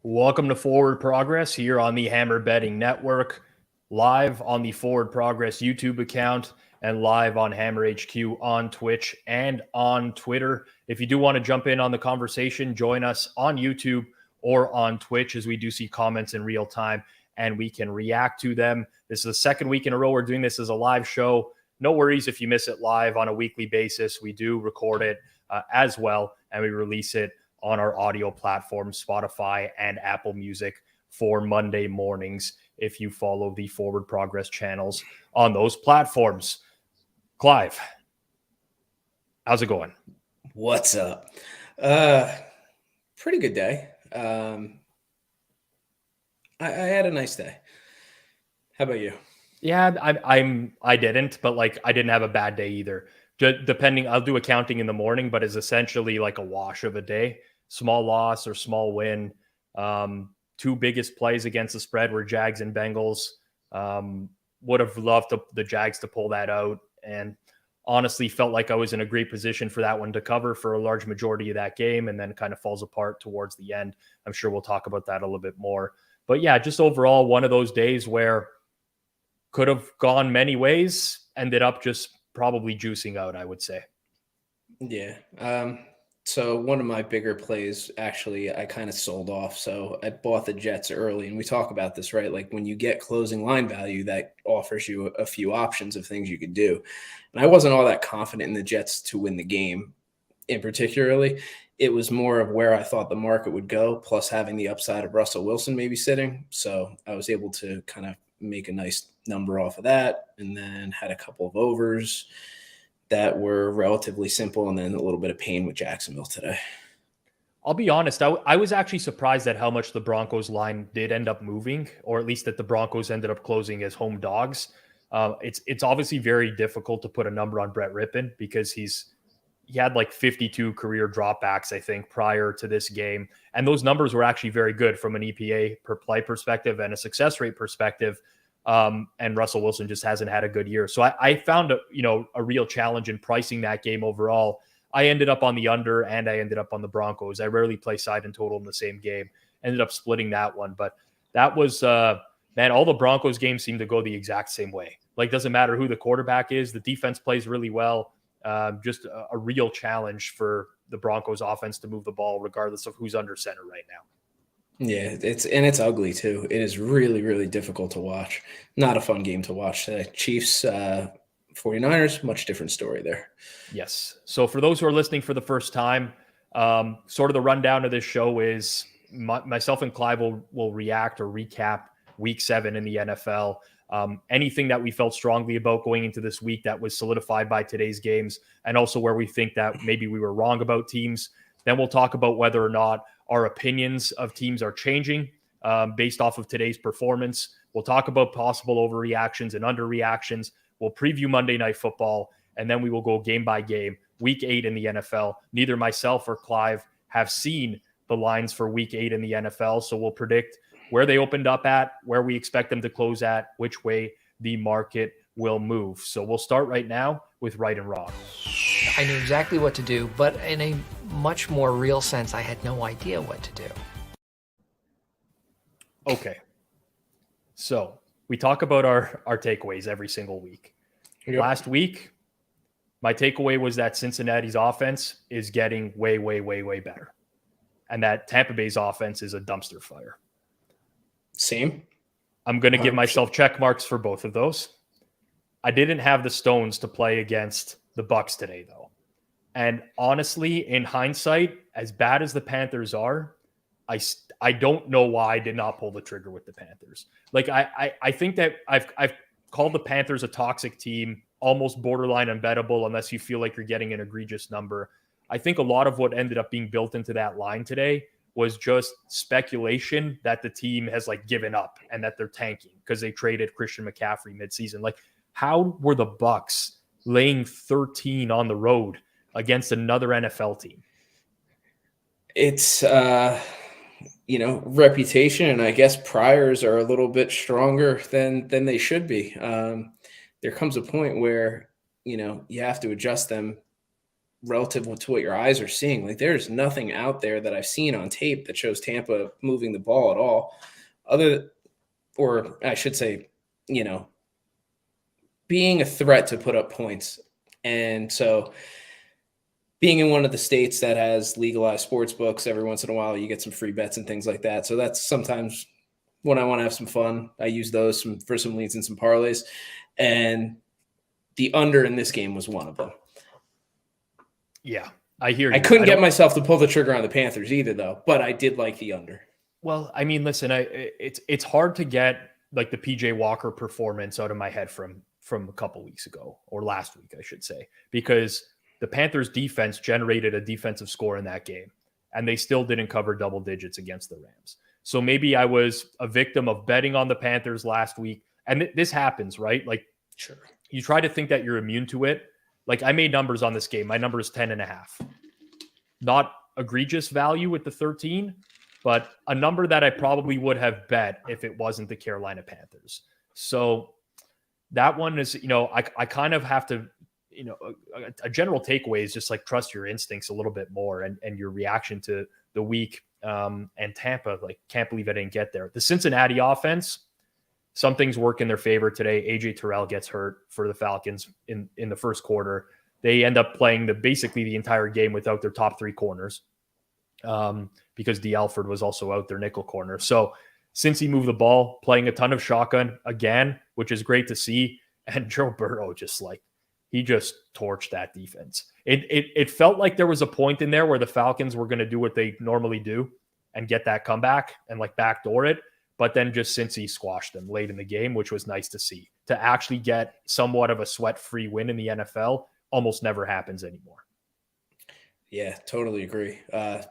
Welcome to Forward Progress here on the Hammer Betting Network, live on the Forward Progress YouTube account and live on Hammer HQ on Twitch and on Twitter. If you do want to jump in on the conversation, join us on YouTube or on Twitch as we do see comments in real time and we can react to them. This is the second week in a row we're doing this as a live show. No worries if you miss it live on a weekly basis. We do record it as well, and we release it on our audio platforms, Spotify and Apple Music for Monday mornings if you follow the Forward Progress channels on those platforms. Clive, how's it going? What's up? Pretty good day. I had a nice day. How about you? Yeah, I didn't, but I didn't have a bad day either. Depending, I'll do accounting in the morning, but it's essentially like a wash of a day. Small loss or small win. Two biggest plays against the spread were Jags and Bengals. Would have loved the Jags to pull that out, and honestly felt like I was in a great position for that one to cover for a large majority of that game, and then kind of falls apart towards the end. I'm sure we'll talk about that a little bit more. But yeah, just overall one of those days where could have gone many ways, ended up just probably juicing out, I would say. Yeah. So one of my bigger plays, actually, I kind of sold off. So I bought the Jets early, and we talk about this, right? Like when you get closing line value, that offers you a few options of things you could do. And I wasn't all that confident in the Jets to win the game in particularly. It was more of where I thought the market would go, plus having the upside of Russell Wilson maybe sitting. So I was able to kind of make a nice number off of that, and then had a couple of overs that were relatively simple, and then a little bit of pain with Jacksonville today. I'll be honest, I was actually surprised at how much the Broncos line did end up moving, or at least that the Broncos ended up closing as home dogs. It's obviously very difficult to put a number on Brett Rippon because he had like 52 career dropbacks, I think, prior to this game. And those numbers were actually very good from an EPA per play perspective and a success rate perspective. And Russell Wilson just hasn't had a good year. So I found a real challenge in pricing that game overall. I ended up on the under and I ended up on the Broncos. I rarely play side and total in the same game. Ended up splitting that one. But that was, man, all the Broncos games seem to go the exact same way. Like, doesn't matter who the quarterback is. The defense plays really well. Just a real challenge for the Broncos offense to move the ball regardless of who's under center right now. Yeah, it's ugly too. It is really, really difficult to watch. Not a fun game to watch today. Chiefs, 49ers, much different story there. Yes. So for those who are listening for the first time, sort of the rundown of this show is myself and Clive will react or recap week 7 in the NFL. Anything that we felt strongly about going into this week that was solidified by today's games, and also where we think that maybe we were wrong about teams. Then we'll talk about whether or not our opinions of teams are changing based off of today's performance. We'll talk about possible overreactions and underreactions. We'll preview Monday Night Football, and then we will go game by game. Week 8 in the NFL. Neither myself or Clive have seen the lines for Week 8 in the NFL, so we'll predict where they opened up at, where we expect them to close at, which way the market will move. So we'll start right now with right and wrong. I knew exactly what to do, but in a much more real sense, I had no idea what to do. Okay. So we talk about our takeaways every single week. Yep. Last week, my takeaway was that Cincinnati's offense is getting way, way, way, way better. And that Tampa Bay's offense is a dumpster fire. Same. I'm going to give myself check marks for both of those. I didn't have the stones to play against the Bucs today, though. And honestly, in hindsight, as bad as the Panthers are, I don't know why I did not pull the trigger with the Panthers. Like, I think that I've called the Panthers a toxic team, almost borderline unbettable unless you feel like you're getting an egregious number. I think a lot of what ended up being built into that line today was just speculation that the team has given up and that they're tanking because they traded Christian McCaffrey midseason. Like, how were the Bucs laying 13 on the road against another NFL team? It's, reputation, and I guess priors are a little bit stronger than they should be. There comes a point where, you have to adjust them relative to what your eyes are seeing. Like there's nothing out there that I've seen on tape that shows Tampa moving the ball at all, or I should say, being a threat to put up points. And so being in one of the states that has legalized sports books, every once in a while you get some free bets and things like that. So that's sometimes when I want to have some fun, I use those for some leads and some parlays. And the under in this game was one of them. Yeah, I hear you. I couldn't get myself to pull the trigger on the Panthers either, though, but I did like the under. Well, I mean, listen, it's hard to get like the PJ Walker performance out of my head from a couple weeks ago, or last week, I should say, because the Panthers defense generated a defensive score in that game, and they still didn't cover double digits against the Rams. So maybe I was a victim of betting on the Panthers last week. And this happens, right? Like, sure, you try to think that you're immune to it. Like, I made numbers on this game. My number is 10.5. Not egregious value with the 13, but a number that I probably would have bet if it wasn't the Carolina Panthers. So that one is, I kind of have to, a general takeaway is just like trust your instincts a little bit more and your reaction to the week. And Tampa, like, can't believe I didn't get there. The Cincinnati offense, some things work in their favor today. AJ Terrell gets hurt for the Falcons in the first quarter. They end up playing basically the entire game without their top three corners because D. Alford was also out their nickel corner. So since he moved the ball, playing a ton of shotgun again, which is great to see. And Joe Burrow he just torched that defense. It felt like there was a point in there where the Falcons were going to do what they normally do and get that comeback and like backdoor it. But then just Cincy squashed them late in the game, which was nice to see. To actually get somewhat of a sweat-free win in the NFL almost never happens anymore. Yeah, totally agree.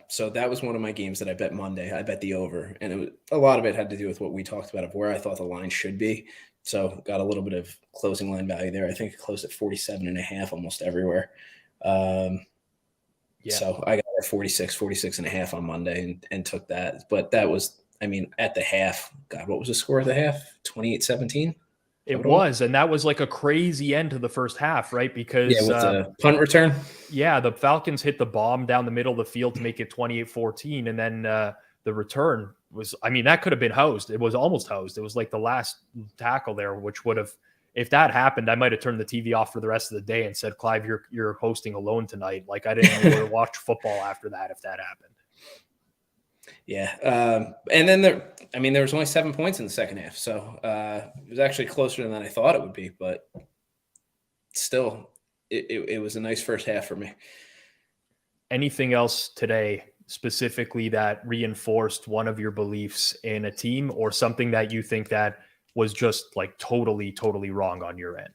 So that was one of my games that I bet Monday. I bet the over, and a lot of it had to do with what we talked about of where I thought the line should be. So got a little bit of closing line value there. I think it closed at 47.5 almost everywhere. So I got 46.5 on Monday and took that. But that was, at the half, God, what was the score at the half? 28-17? It was, and that was like a crazy end to the first half, right? Because with the punt return. Yeah, the Falcons hit the bomb down the middle of the field to make it 28-14, and then the return was, that could have been hosed. It was almost hosed. It was like the last tackle there, which would have, if that happened, I might have turned the TV off for the rest of the day and said, Clive, you're hosting alone tonight. Like, I didn't want to watch football after that if that happened. Yeah. And then there was only 7 points in the second half. So it was actually closer than I thought it would be, but still it was a nice first half for me. Anything else today specifically that reinforced one of your beliefs in a team, or something that you think that was just like totally, totally wrong on your end?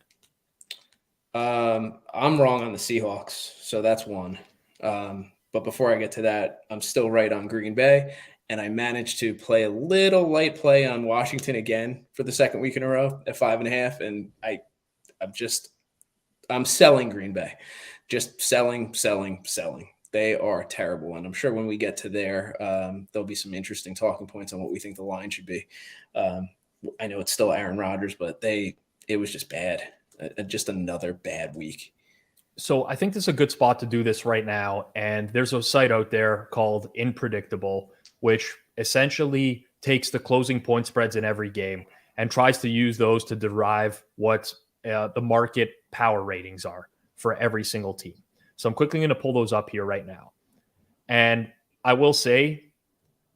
I'm wrong on the Seahawks. So that's one. But before I get to that, I'm still right on Green Bay, and I managed to play a little light play on Washington again for the second week in a row at 5.5. And I'm selling Green Bay, just selling. They are terrible. And I'm sure when we get to there, there'll be some interesting talking points on what we think the line should be. I know it's still Aaron Rodgers, but it was just bad. Just another bad week. So I think this is a good spot to do this right now. And there's a site out there called Unpredictable, which essentially takes the closing point spreads in every game and tries to use those to derive what the market power ratings are for every single team. So I'm quickly going to pull those up here right now. And I will say,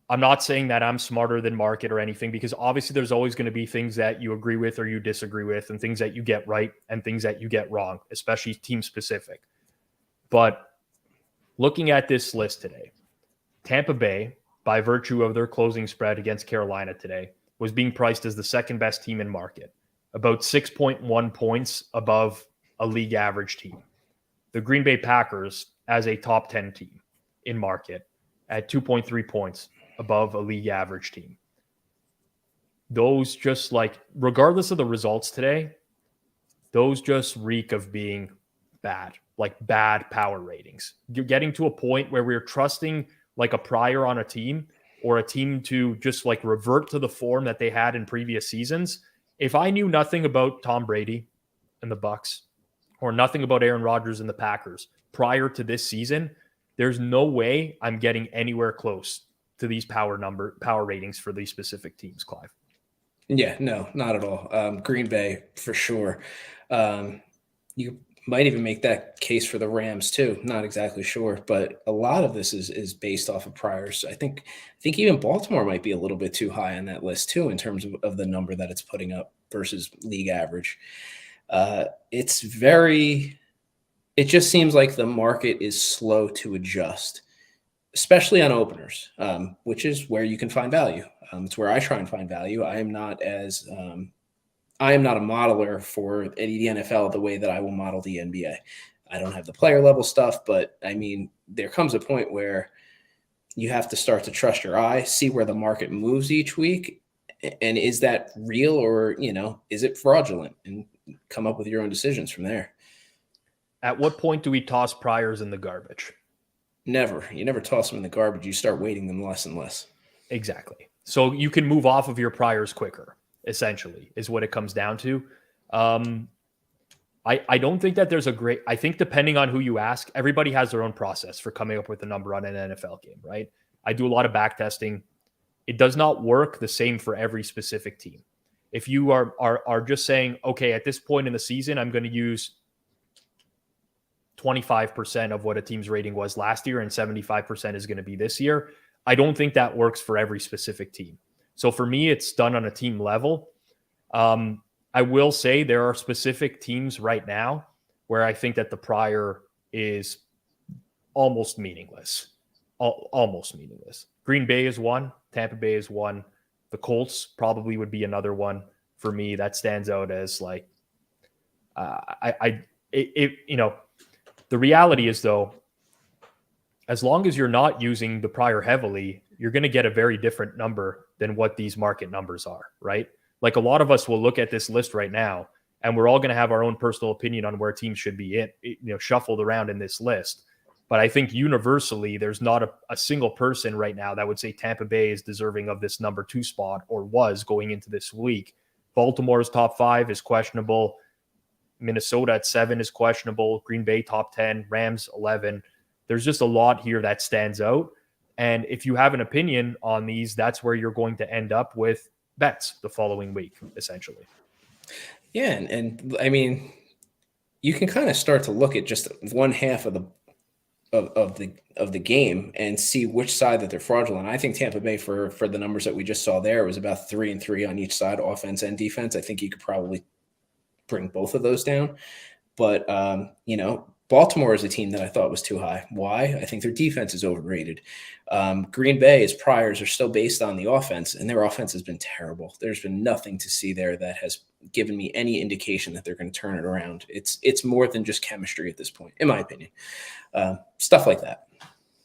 I'm not saying that I'm smarter than market or anything, because obviously there's always going to be things that you agree with or you disagree with, and things that you get right and things that you get wrong, especially team specific. But looking at this list today, Tampa Bay, by virtue of their closing spread against Carolina today, was being priced as the second best team in market, about 6.1 points above a league average team. The Green Bay Packers as a top 10 team in market at 2.3 points above a league average team. Those just, like, regardless of the results today, those just reek of being bad, like bad power ratings. You're getting to a point where we're trusting like a prior on a team, or a team to just like revert to the form that they had in previous seasons. If I knew nothing about Tom Brady and the Bucs, or nothing about Aaron Rodgers and the Packers, prior to this season, there's no way I'm getting anywhere close to these power ratings for these specific teams, Clive. Yeah, no, not at all. Green Bay for sure. You might even make that case for the Rams too. Not exactly sure, but a lot of this is based off of priors. I think even Baltimore might be a little bit too high on that list too in terms of the number that it's putting up versus league average. It just seems like the market is slow to adjust, especially on openers, which is where you can find value. It's where I try and find value. I am not a modeler for the NFL the way that I will model the NBA. I don't have the player level stuff, but I mean, there comes a point where you have to start to trust your eye, see where the market moves each week. And is that real or, is it fraudulent? And come up with your own decisions from there. At what point do we toss priors in the garbage? Never. You never toss them in the garbage. You start weighting them less and less. Exactly. So you can move off of your priors quicker, essentially, is what it comes down to. I don't think that there's I think depending on who you ask, everybody has their own process for coming up with a number on an NFL game, right? I do a lot of back testing. It does not work the same for every specific team. If you are just saying, okay, at this point in the season, I'm going to use 25% of what a team's rating was last year and 75% is going to be this year, I don't think that works for every specific team. So for me, it's done on a team level. I will say there are specific teams right now where I think that the prior is almost meaningless. Almost meaningless. Green Bay is one. Tampa Bay is one. The Colts probably would be another one for me that stands out as like, the reality is though, as long as you're not using the prior heavily, you're going to get a very different number than what these market numbers are, right? Like a lot of us will look at this list right now and we're all going to have our own personal opinion on where teams should be shuffled around in this list. But I think universally, there's not a single person right now that would say Tampa Bay is deserving of this number 2 spot or was going into this week. Baltimore's top 5 is questionable. Minnesota at 7 is questionable. Green Bay top 10, Rams 11. There's just a lot here that stands out. And if you have an opinion on these, that's where you're going to end up with bets the following week, essentially. Yeah. And I mean, you can kind of start to look at just one half of the game and see which side that they're fraudulent. I think Tampa Bay for the numbers that we just saw there was about 3-3 on each side, offense and defense. I think you could probably bring both of those down. But, Baltimore is a team that I thought was too high. Why? I think their defense is overrated. Green Bay's priors are still based on the offense, and their offense has been terrible. There's been nothing to see there that has given me any indication that they're going to turn it around. It's more than just chemistry at this point, in my opinion. Stuff like that.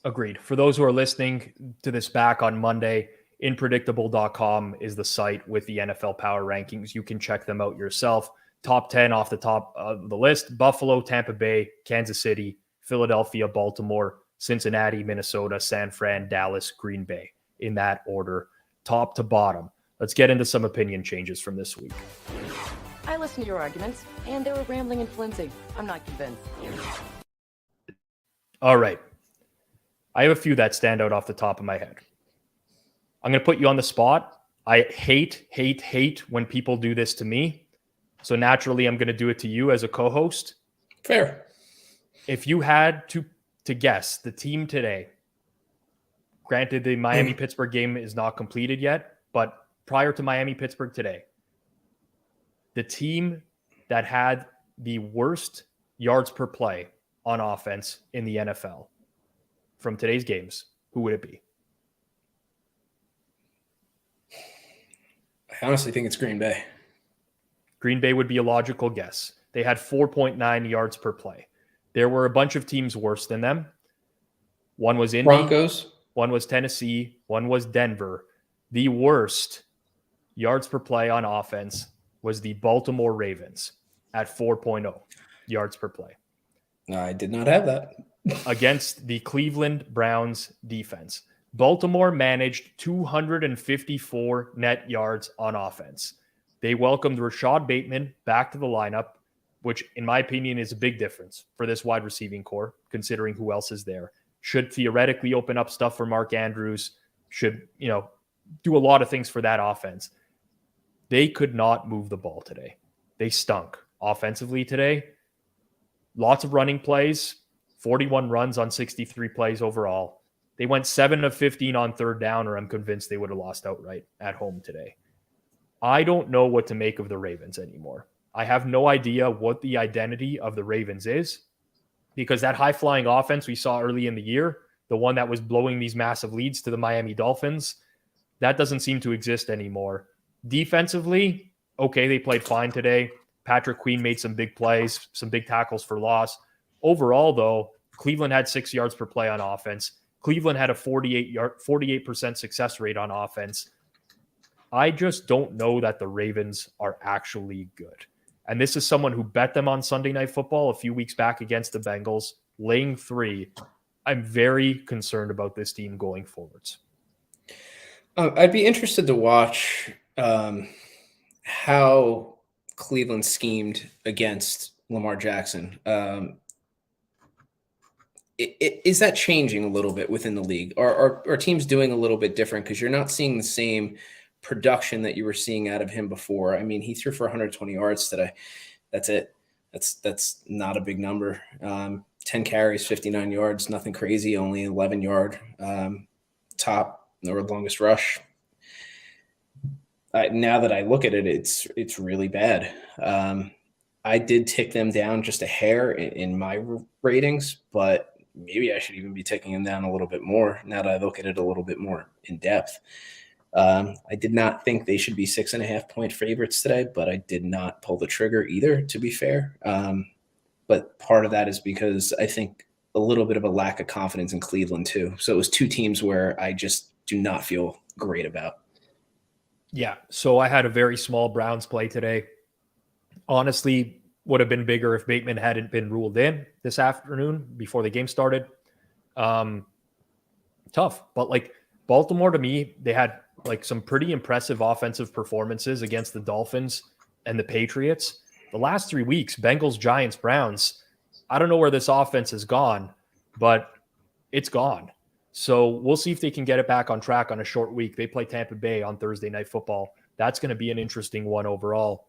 Agreed. For those who are listening to this back on Monday, inpredictable.com is the site with the NFL power rankings. You can check them out yourself. Top 10 off the top of the list: Buffalo, Tampa Bay, Kansas City, Philadelphia, Baltimore, Cincinnati, Minnesota, San Fran, Dallas, Green Bay, in that order, top to bottom. Let's get into some opinion changes from this week. I listened to your arguments, and they were rambling and flimsy. I'm not convinced. All right. I have a few that stand out off the top of my head. I'm going to put you on the spot. I hate when people do this to me. So naturally, I'm going to do it to you as a co-host. Fair. If you had to guess the team today, granted the Miami-Pittsburgh game is not completed yet, but prior to Miami-Pittsburgh today, the team that had the worst yards per play on offense in the NFL from today's games, who would it be? I honestly think it's Green Bay. Green Bay would be a logical guess. They had 4.9 yards per play. There were a bunch of teams worse than them. One was Indy, Broncos. One was Tennessee. One was Denver. The worst yards per play on offense was the Baltimore Ravens at 4.0 yards per play. I did not have that. Against the Cleveland Browns defense. Baltimore managed 254 net yards on offense. They welcomed Rashad Bateman back to the lineup. which in my opinion is a big difference for this wide receiving core, considering who else is there. Should theoretically open up stuff for Mark Andrews, should, do a lot of things for that offense. They could not move the ball today. They stunk offensively today. Lots of running plays, 41 runs on 63 plays overall. They went 7 of 15 on third down, or I'm convinced they would have lost outright at home today. I don't know what to make of the Ravens anymore. I have no idea what the identity of the Ravens is, because that high-flying offense we saw early in the year, the one that was blowing these massive leads to the Miami Dolphins, that doesn't seem to exist anymore. Defensively, okay, they played fine today. Patrick Queen made some big plays, some big tackles for loss. Overall, though, Cleveland had 6 yards per play on offense. Cleveland had a 48% success rate on offense. I just don't know that the Ravens are actually good. And this is someone who bet them on Sunday Night Football a few weeks back against the Bengals, laying 3. I'm very concerned about this team going forwards. I'd be interested to watch how Cleveland schemed against Lamar Jackson. Is that changing a little bit within the league? Are teams doing a little bit different? Because you're not seeing the same production that you were seeing out of him before. I mean, he threw for 120 yards today. That's it. That's not a big number. 10 carries, 59 yards, nothing crazy, only 11-yard top or longest rush. Now that I look at it, it's really bad. I did tick them down just a hair in my ratings, but maybe I should even be ticking them down a little bit more now that I look at it a little bit more in depth. I did not think they should be 6.5-point favorites today, but I did not pull the trigger either, to be fair. But part of that is because I think a little bit of a lack of confidence in Cleveland too. So it was two teams where I just do not feel great about. Yeah, so I had a very small Browns play today. Honestly, would have been bigger if Bateman hadn't been ruled in this afternoon before the game started. Tough, but Baltimore, to me, they had some pretty impressive offensive performances against the Dolphins and the Patriots. The last 3 weeks, Bengals, Giants, Browns, I don't know where this offense has gone, but it's gone. So we'll see if they can get it back on track on a short week. They play Tampa Bay on Thursday Night Football. That's going to be an interesting one overall.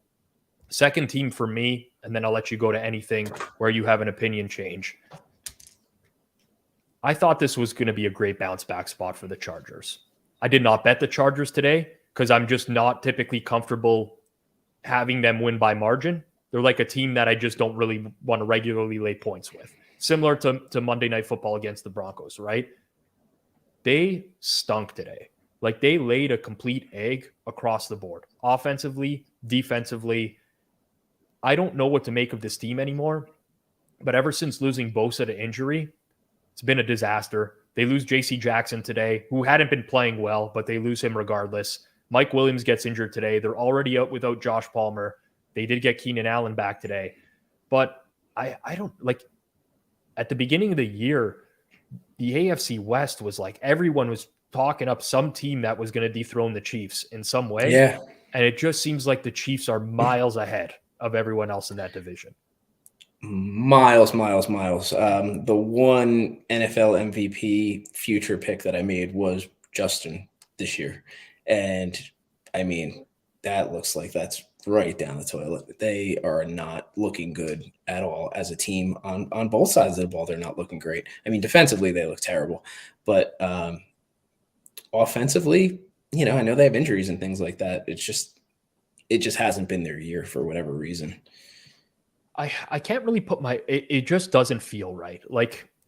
Second team for me, and then I'll let you go to anything where you have an opinion change. I thought this was going to be a great bounce back spot for the Chargers. I did not bet the Chargers today because I'm just not typically comfortable having them win by margin. They're like a team that I just don't really want to regularly lay points with. Similar to Monday Night Football against the Broncos, right? They stunk today. They laid a complete egg across the board. Offensively, defensively. I don't know what to make of this team anymore. But ever since losing Bosa to injury, it's been a disaster. They lose J.C. Jackson today, who hadn't been playing well, but they lose him regardless. Mike Williams gets injured today. They're already out without Josh Palmer. They did get Keenan Allen back today. But I don't at the beginning of the year, the AFC West was everyone was talking up some team that was going to dethrone the Chiefs in some way. Yeah. And it just seems like the Chiefs are miles ahead of everyone else in that division. Miles. The one NFL MVP future pick that I made was Justin this year. And I mean, that looks like that's right down the toilet. They are not looking good at all as a team on both sides of the ball. They're not looking great. I mean, defensively, they look terrible, but offensively, I know they have injuries and things like that. It just hasn't been their year for whatever reason. I can't really put it just doesn't feel right.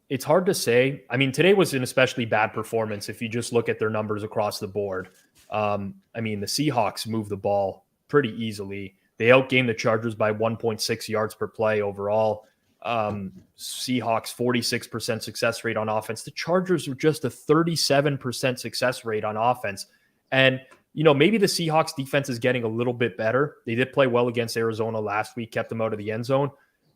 It's hard to say. I mean, today was an especially bad performance if you just look at their numbers across the board. I mean, the Seahawks moved the ball pretty easily. They outgained the Chargers by 1.6 yards per play overall. Seahawks 46% success rate on offense. The Chargers were just a 37% success rate on offense. And maybe the Seahawks defense is getting a little bit better. They did play well against Arizona last week, kept them out of the end zone,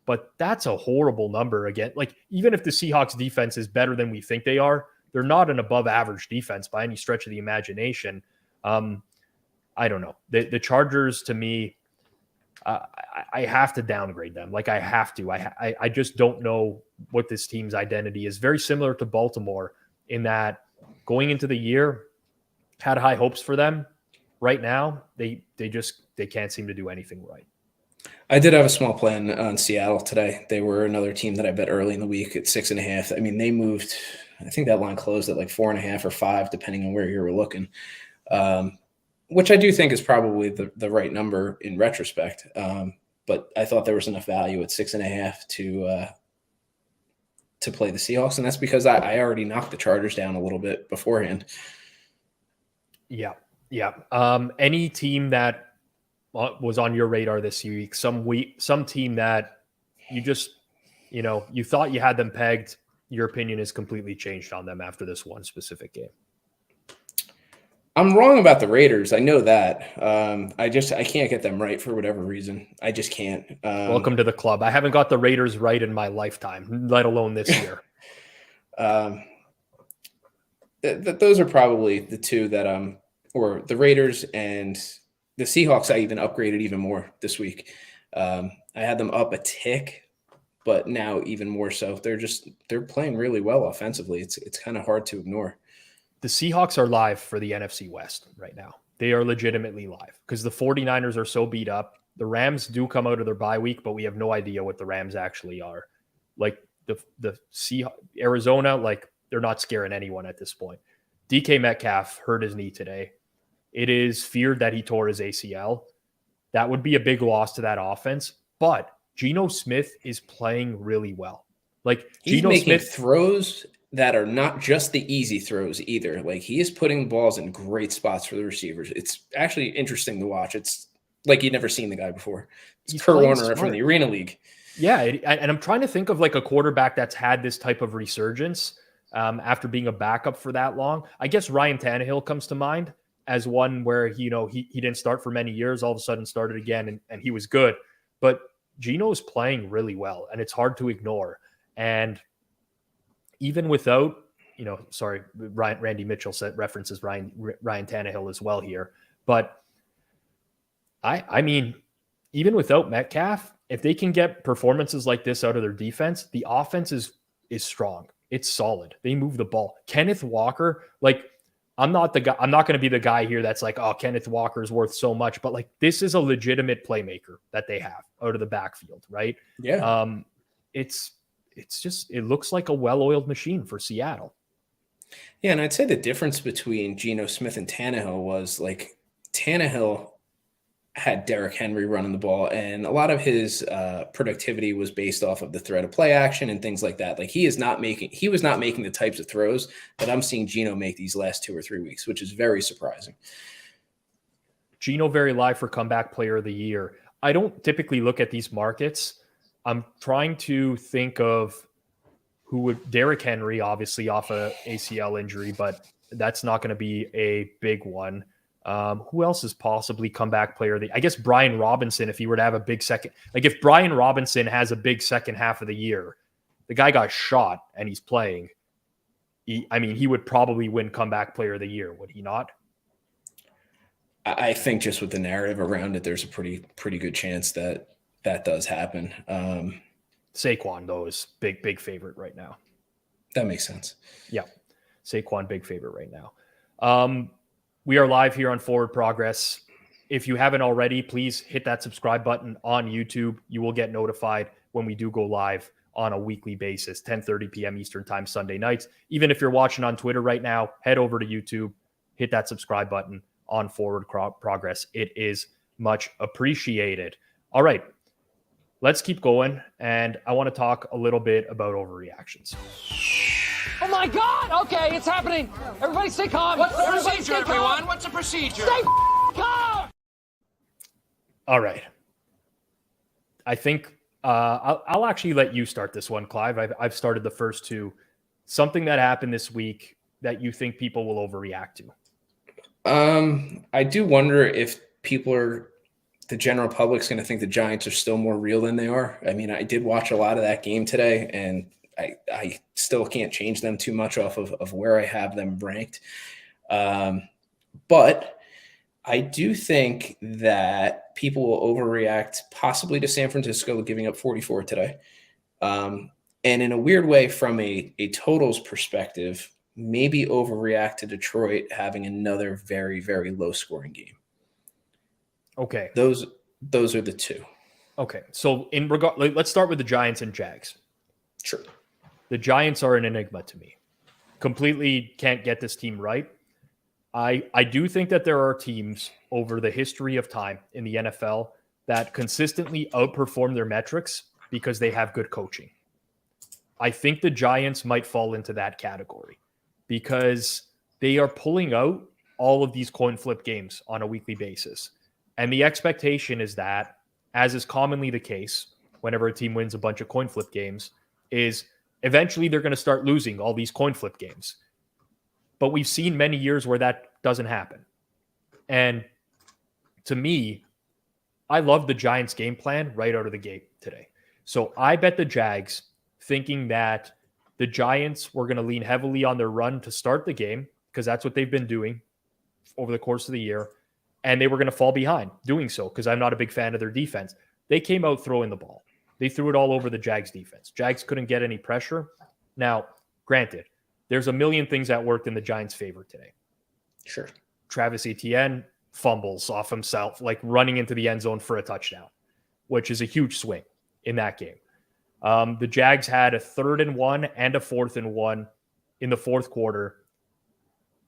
but that's a horrible number again. Even if the Seahawks defense is better than we think they are, they're not an above average defense by any stretch of the imagination. I don't know. The Chargers, to me, I have to downgrade them. Like I have to. I just don't know what this team's identity is. Very similar to Baltimore in that going into the year, had high hopes for them. Right now, they can't seem to do anything right. I did have a small plan on Seattle today. They were another team that I bet early in the week at 6.5. I mean, they moved. I think that line closed at like 4.5 or 5, depending on where you were looking, which I do think is probably the right number in retrospect. But I thought there was enough value at 6.5 to play the Seahawks, and that's because I already knocked the Chargers down a little bit beforehand. Yeah. Any team that was on your radar this week, some team that you just, you thought you had them pegged, your opinion is completely changed on them after this one specific game? I'm wrong about the Raiders. I know that. I can't get them right for whatever reason. I just can't. Welcome to the club. I haven't got the Raiders right in my lifetime, let alone this year. Those are probably the two that or the Raiders and the Seahawks. I even upgraded even more this week. I had them up a tick, but now even more so. They're playing really well offensively. It's kind of hard to ignore. The Seahawks are live for the NFC West right now. They are legitimately live because the 49ers are so beat up. The Rams do come out of their bye week, but we have no idea what the Rams actually are. Like the Arizona, like they're not scaring anyone at this point. DK Metcalf hurt his knee today. It is feared that he tore his ACL. That would be a big loss to that offense. But Geno Smith is playing really well. Like he's making throws that are not just the easy throws either. Like he is putting balls in great spots for the receivers. It's actually interesting to watch. It's like you'd never seen the guy before. It's Kurt Warner smart from the Arena League. Yeah, and I'm trying to think of like a quarterback that's had this type of resurgence after being a backup for that long. I guess Ryan Tannehill comes to mind as one where he didn't start for many years, all of a sudden started again, and he was good. But Geno is playing really well, and it's hard to ignore. And even without, Randy Mitchell references Ryan Tannehill as well here. But I mean, even without Metcalf, if they can get performances like this out of their defense, the offense is strong. It's solid. They move the ball. Kenneth Walker, like I'm not going to be the guy here that's like, oh, Kenneth Walker is worth so much, but like this is a legitimate playmaker that they have out of the backfield, right? Yeah. It looks like a well-oiled machine for Seattle. Yeah, and I'd say the difference between Geno Smith and Tannehill was like Tannehill had Derrick Henry running the ball, and a lot of his productivity was based off of the threat of play action and things like that. Like he was not making the types of throws that I'm seeing Geno make these last 2 or 3 weeks, which is very surprising. Geno very live for comeback player of the year. I don't typically look at these markets. I'm trying to think of who would Derrick Henry, obviously off a ACL injury, but that's not going to be a big one. Who else is possibly comeback player? I guess Brian Robinson, if he were to have a big second, like if Brian Robinson has a big second half of the year, the guy got shot and he's playing. He would probably win comeback player of the year, would he not? I think just with the narrative around it, there's a pretty good chance that does happen. Saquon, though, is big favorite right now. That makes sense. Yeah. Saquon, big favorite right now. We are live here on Forward Progress. If you haven't already, please hit that subscribe button on YouTube. You will get notified when we do go live on a weekly basis, 10:30 p.m. Eastern time, Sunday nights. Even if you're watching on Twitter right now, head over to YouTube, hit that subscribe button on Forward Progress. It is much appreciated. All right. Let's keep going, and I want to talk a little bit about overreactions. Oh my God! Okay, it's happening. Everybody stay calm. What's the procedure, everyone? What's the procedure? Stay calm. All right. I think I'll actually let you start this one, Clive. I've started the first two. Something that happened this week that you think people will overreact to. I do wonder if the general public's going to think the Giants are still more real than they are. I mean, I did watch a lot of that game today, and I still can't change them too much off of where I have them ranked. But I do think that people will overreact possibly to San Francisco giving up 44 today. And in a weird way, from a totals perspective, maybe overreact to Detroit having another very, very low scoring game. Okay. Those are the two. Okay. So let's start with the Giants and Jags. Sure. The Giants are an enigma to me. Completely can't get this team right. I do think that there are teams over the history of time in the NFL that consistently outperform their metrics because they have good coaching. I think the Giants might fall into that category because they are pulling out all of these coin flip games on a weekly basis. And the expectation is that, as is commonly the case whenever a team wins a bunch of coin flip games, is eventually they're going to start losing all these coin flip games. But we've seen many years where that doesn't happen. And to me, I love the Giants game plan right out of the gate today. So I bet the Jags, thinking that the Giants were going to lean heavily on their run to start the game, because that's what they've been doing over the course of the year, and they were going to fall behind doing so because I'm not a big fan of their defense. They came out throwing the ball. They threw it all over the Jags defense. Jags couldn't get any pressure. Now, granted, there's a million things that worked in the Giants' favor today. Sure. Travis Etienne fumbles off himself, like running into the end zone for a touchdown, which is a huge swing in that game. The Jags had a 3rd and 1 and a 4th and 1 in the fourth quarter.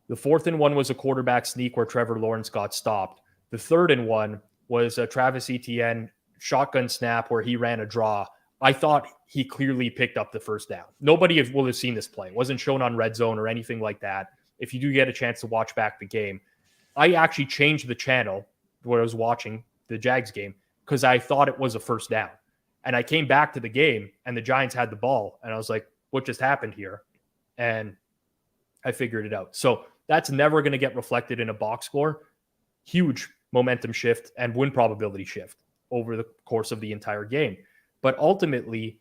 The 4th and 1 was a quarterback sneak where Trevor Lawrence got stopped. The 3rd and 1 was a Travis Etienne shotgun snap where he ran a draw. I thought he clearly picked up the first down. Nobody will have seen this play. It wasn't shown on Red Zone or anything like that. If you do get a chance to watch back the game, I actually changed the channel where I was watching the Jags game because I thought it was a first down. And I came back to the game and the Giants had the ball. And I was like, what just happened here? And I figured it out. So that's never going to get reflected in a box score. Huge momentum shift and win probability shift over the course of the entire game. But ultimately,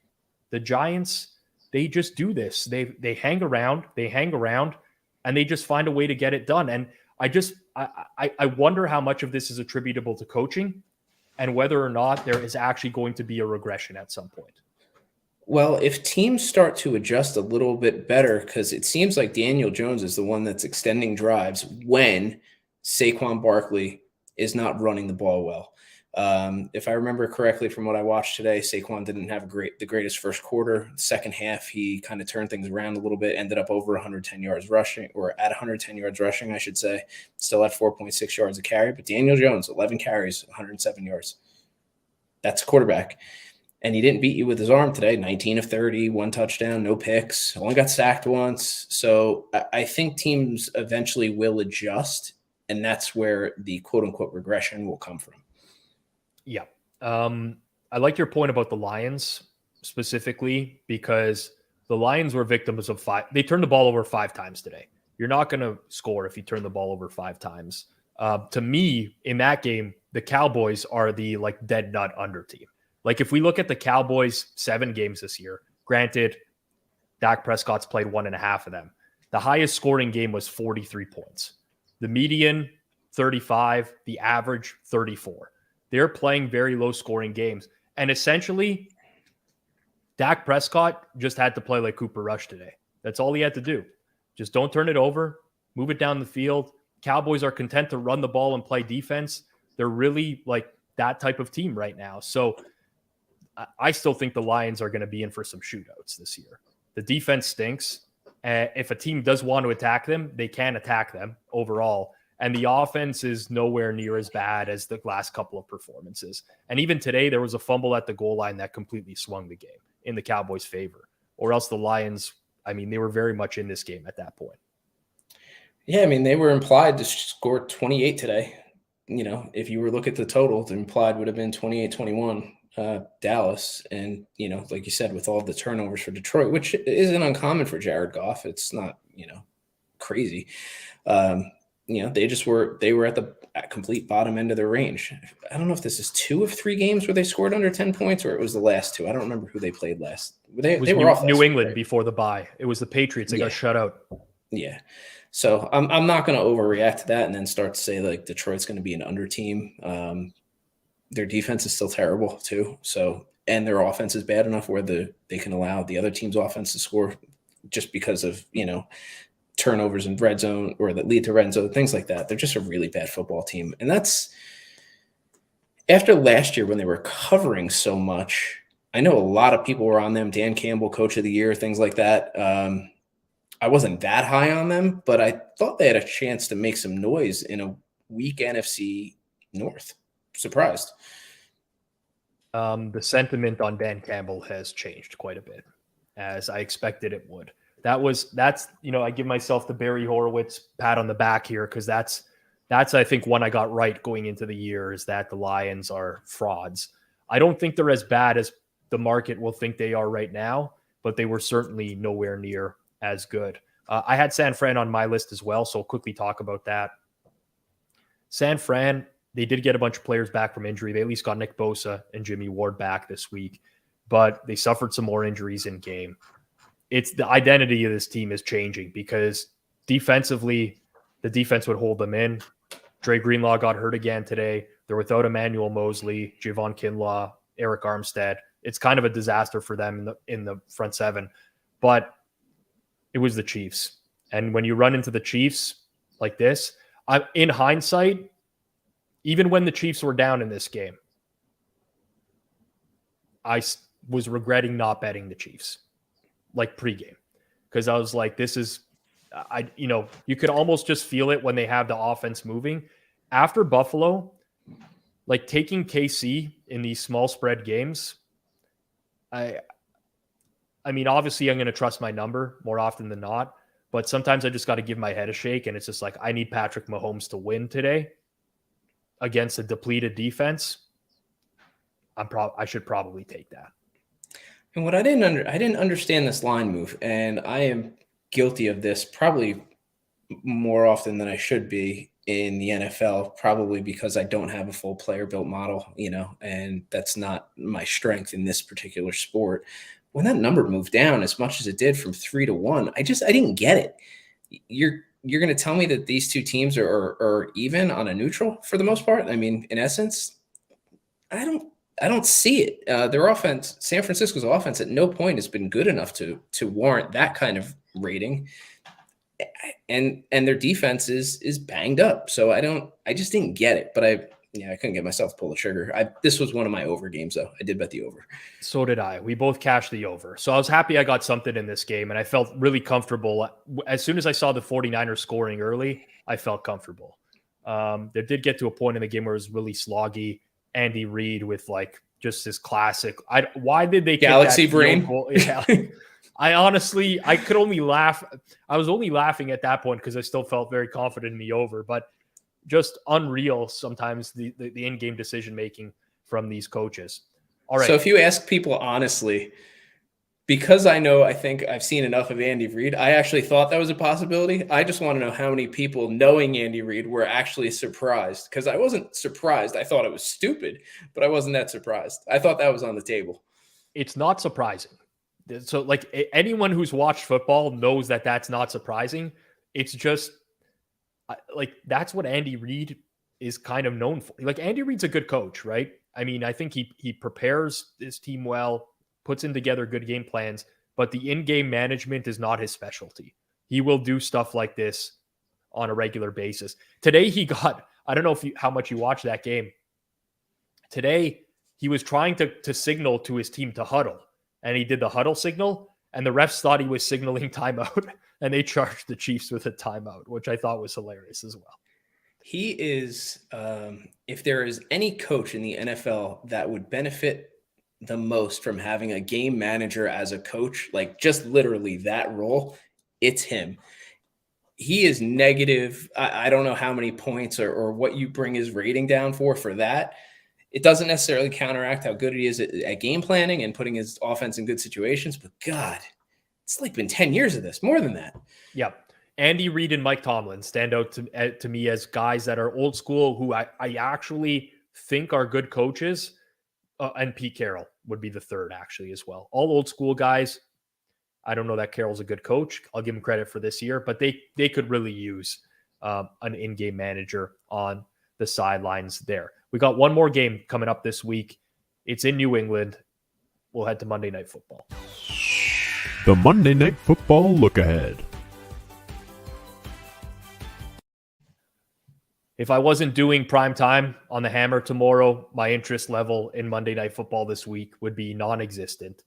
the Giants, they just do this. They hang around, and they just find a way to get it done. And I wonder how much of this is attributable to coaching and whether or not there is actually going to be a regression at some point. Well, if teams start to adjust a little bit better, because it seems like Daniel Jones is the one that's extending drives when Saquon Barkley is not running the ball well. If I remember correctly from what I watched today, Saquon didn't have the greatest first quarter. Second half, he kind of turned things around a little bit, ended up over 110 yards rushing, or at 110 yards rushing, I should say. Still at 4.6 yards a carry. But Daniel Jones, 11 carries, 107 yards. That's a quarterback. And he didn't beat you with his arm today. 19 of 30, 1 touchdown, no picks. Only got sacked once. So I think teams eventually will adjust, and that's where the quote-unquote regression will come from. Yeah. I like your point about the Lions specifically because the Lions were victims of 5. They turned the ball over 5 times today. You're not going to score if you turn the ball over 5 times. To me, in that game, the Cowboys are the dead nut under team. Like if we look at the Cowboys' 7 games this year, granted, Dak Prescott's played 1.5 of them. The highest scoring game was 43 points. The median, 35. The average, 34. They're playing very low scoring games. And essentially, Dak Prescott just had to play like Cooper Rush today. That's all he had to do. Just don't turn it over, move it down the field. Cowboys are content to run the ball and play defense. They're really like that type of team right now. So I still think the Lions are going to be in for some shootouts this year. The defense stinks. If a team does want to attack them, they can attack them overall. And the offense is nowhere near as bad as the last couple of performances. And even today, there was a fumble at the goal line that completely swung the game in the Cowboys' favor. Or else the Lions, they were very much in this game at that point. Yeah, they were implied to score 28 today. If you were to look at the total, the implied would have been 28-21 Dallas. And, like you said, with all the turnovers for Detroit, which isn't uncommon for Jared Goff. It's not, crazy. They were at the complete bottom end of their range. I don't know if this is 2 of 3 games where they scored under 10 points or it was the last 2. I don't remember who they played last. They were off New England before the bye. It was the Patriots. They got shut out. Yeah. So I'm not going to overreact to that and then start to say like Detroit's going to be an under team. Their defense is still terrible too. So, and their offense is bad enough where they can allow the other team's offense to score just because of, turnovers in red zone or that lead to red zone, things like that. They're just a really bad football team. And that's after last year when they were covering so much. I know a lot of people were on them, Dan Campbell, coach of the year, things like that. I wasn't that high on them, but I thought they had a chance to make some noise in a weak NFC North. Surprised. The sentiment on Dan Campbell has changed quite a bit, as I expected it would. That's I give myself the Barry Horowitz pat on the back here, because that's I think one I got right going into the year, is that the Lions are frauds. I don't think they're as bad as the market will think they are right now, but they were certainly nowhere near as good. I had San Fran on my list as well, so I'll quickly talk about that. San Fran, they did get a bunch of players back from injury. They at least got Nick Bosa and Jimmy Ward back this week, but they suffered some more injuries in game. It's the identity of this team is changing, because defensively, the defense would hold them in. Dre Greenlaw got hurt again today. They're without Emmanuel Mosley, Javon Kinlaw, Eric Armstead. It's kind of a disaster for them in the front seven, but it was the Chiefs. And when you run into the Chiefs like this, in hindsight, even when the Chiefs were down in this game, I was regretting not betting the Chiefs, like pregame, because I was like, this is, you could almost just feel it when they have the offense moving. After Buffalo, like taking KC in these small spread games, I mean, obviously I'm going to trust my number more often than not, but sometimes I just got to give my head a shake, and it's just like, I need Patrick Mahomes to win today against a depleted defense. I should probably take that. And what I didn't understand this line move, and I am guilty of this probably more often than I should be in the NFL, probably because I don't have a full player built model, and that's not my strength in this particular sport. When that number moved down as much as it did from 3 to 1, I didn't get it. You're going to tell me that these two teams are even on a neutral for the most part? I mean, in essence, I don't see it. Their offense, San Francisco's offense, at no point has been good enough to warrant that kind of rating. And their defense is banged up. So I just didn't get it. But I couldn't get myself to pull the trigger. This was one of my over games, though. I did bet the over. So did I. We both cashed the over. So I was happy I got something in this game, and I felt really comfortable. As soon as I saw the 49ers scoring early, I felt comfortable. There did get to a point in the game where it was really sloggy. Andy Reid with like just his classic. Why did they Galaxy brain? Yeah. I could only laugh. I was only laughing at that point because I still felt very confident in the over, but just unreal sometimes the in-game decision-making from these coaches. All right. So if you ask people honestly, because I think I've seen enough of Andy Reid, I actually thought that was a possibility. I just want to know how many people knowing Andy Reid were actually surprised, because I wasn't surprised. I thought it was stupid, but I wasn't that surprised. I thought that was on the table. It's not surprising. So like anyone who's watched football knows that that's not surprising. It's just like, that's what Andy Reid is kind of known for. Like, Andy Reid's a good coach, right? I mean, I think he prepares his team well, puts in together good game plans, but the in-game management is not his specialty. He will do stuff like this on a regular basis. Today I don't know how much you watched that game. Today he was trying to signal to his team to huddle, and he did the huddle signal, and the refs thought he was signaling timeout, and they charged the Chiefs with a timeout, which I thought was hilarious as well. He is, if there is any coach in the NFL that would benefit the most from having a game manager as a coach, like just literally that role, it's him. He is negative. I don't know how many points or what you bring his rating down for that. It doesn't necessarily counteract how good he is at game planning and putting his offense in good situations, but God, it's like been 10 years of this, more than that. Yep. Andy Reid and Mike Tomlin stand out to me as guys that are old school, who I actually think are good coaches, and Pete Carroll would be the third actually as well. All old school guys. I don't know that Carroll's a good coach. I'll give him credit for this year, but they could really use an in-game manager on the sidelines there. We got one more game coming up this week. It's in New England. We'll head to Monday Night Football. The Monday Night Football look ahead. If I wasn't doing prime time on the Hammer tomorrow, my interest level in Monday Night Football this week would be non-existent.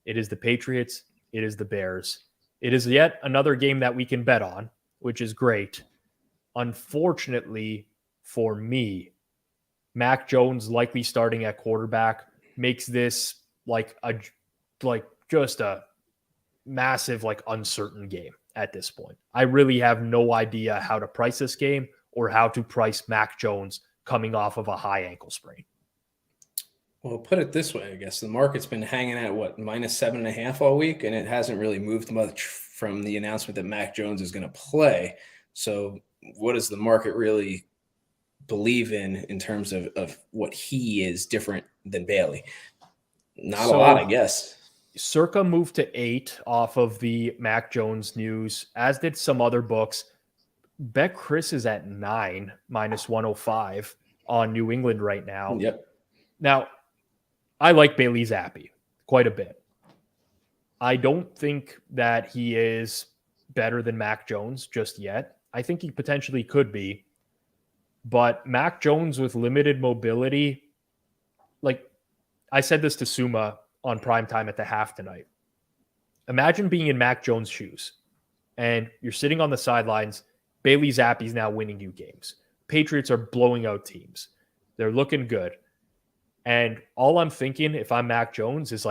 It is the Patriots. It is the Bears. It is yet another game that we can bet on, which is great. Unfortunately for me, Mac Jones likely starting at quarterback makes this just a massive uncertain game at this point. I really have no idea how to price this game or how to price Mac Jones coming off of a high ankle sprain. Well, put it this way, I guess the market's been hanging at -7.5 all week, and it hasn't really moved much from the announcement that Mac Jones is going to play. So what does the market really believe in terms of what he is different than Bailey? Not a lot, I guess. Circa moved to 8 off of the Mac Jones news, as did some other books. Bet Chris is at 9, -105 on New England right now. Yep. Now, I like Bailey Zappi quite a bit. I don't think that he is better than Mac Jones just yet. I think he potentially could be. But Mac Jones with limited mobility, I said this to Suma on primetime at the half tonight. Imagine being in Mac Jones' shoes and you're sitting on the sidelines. Bailey Zappi's now winning you games. Patriots are blowing out teams. They're looking good. And all I'm thinking, if I'm Mac Jones, is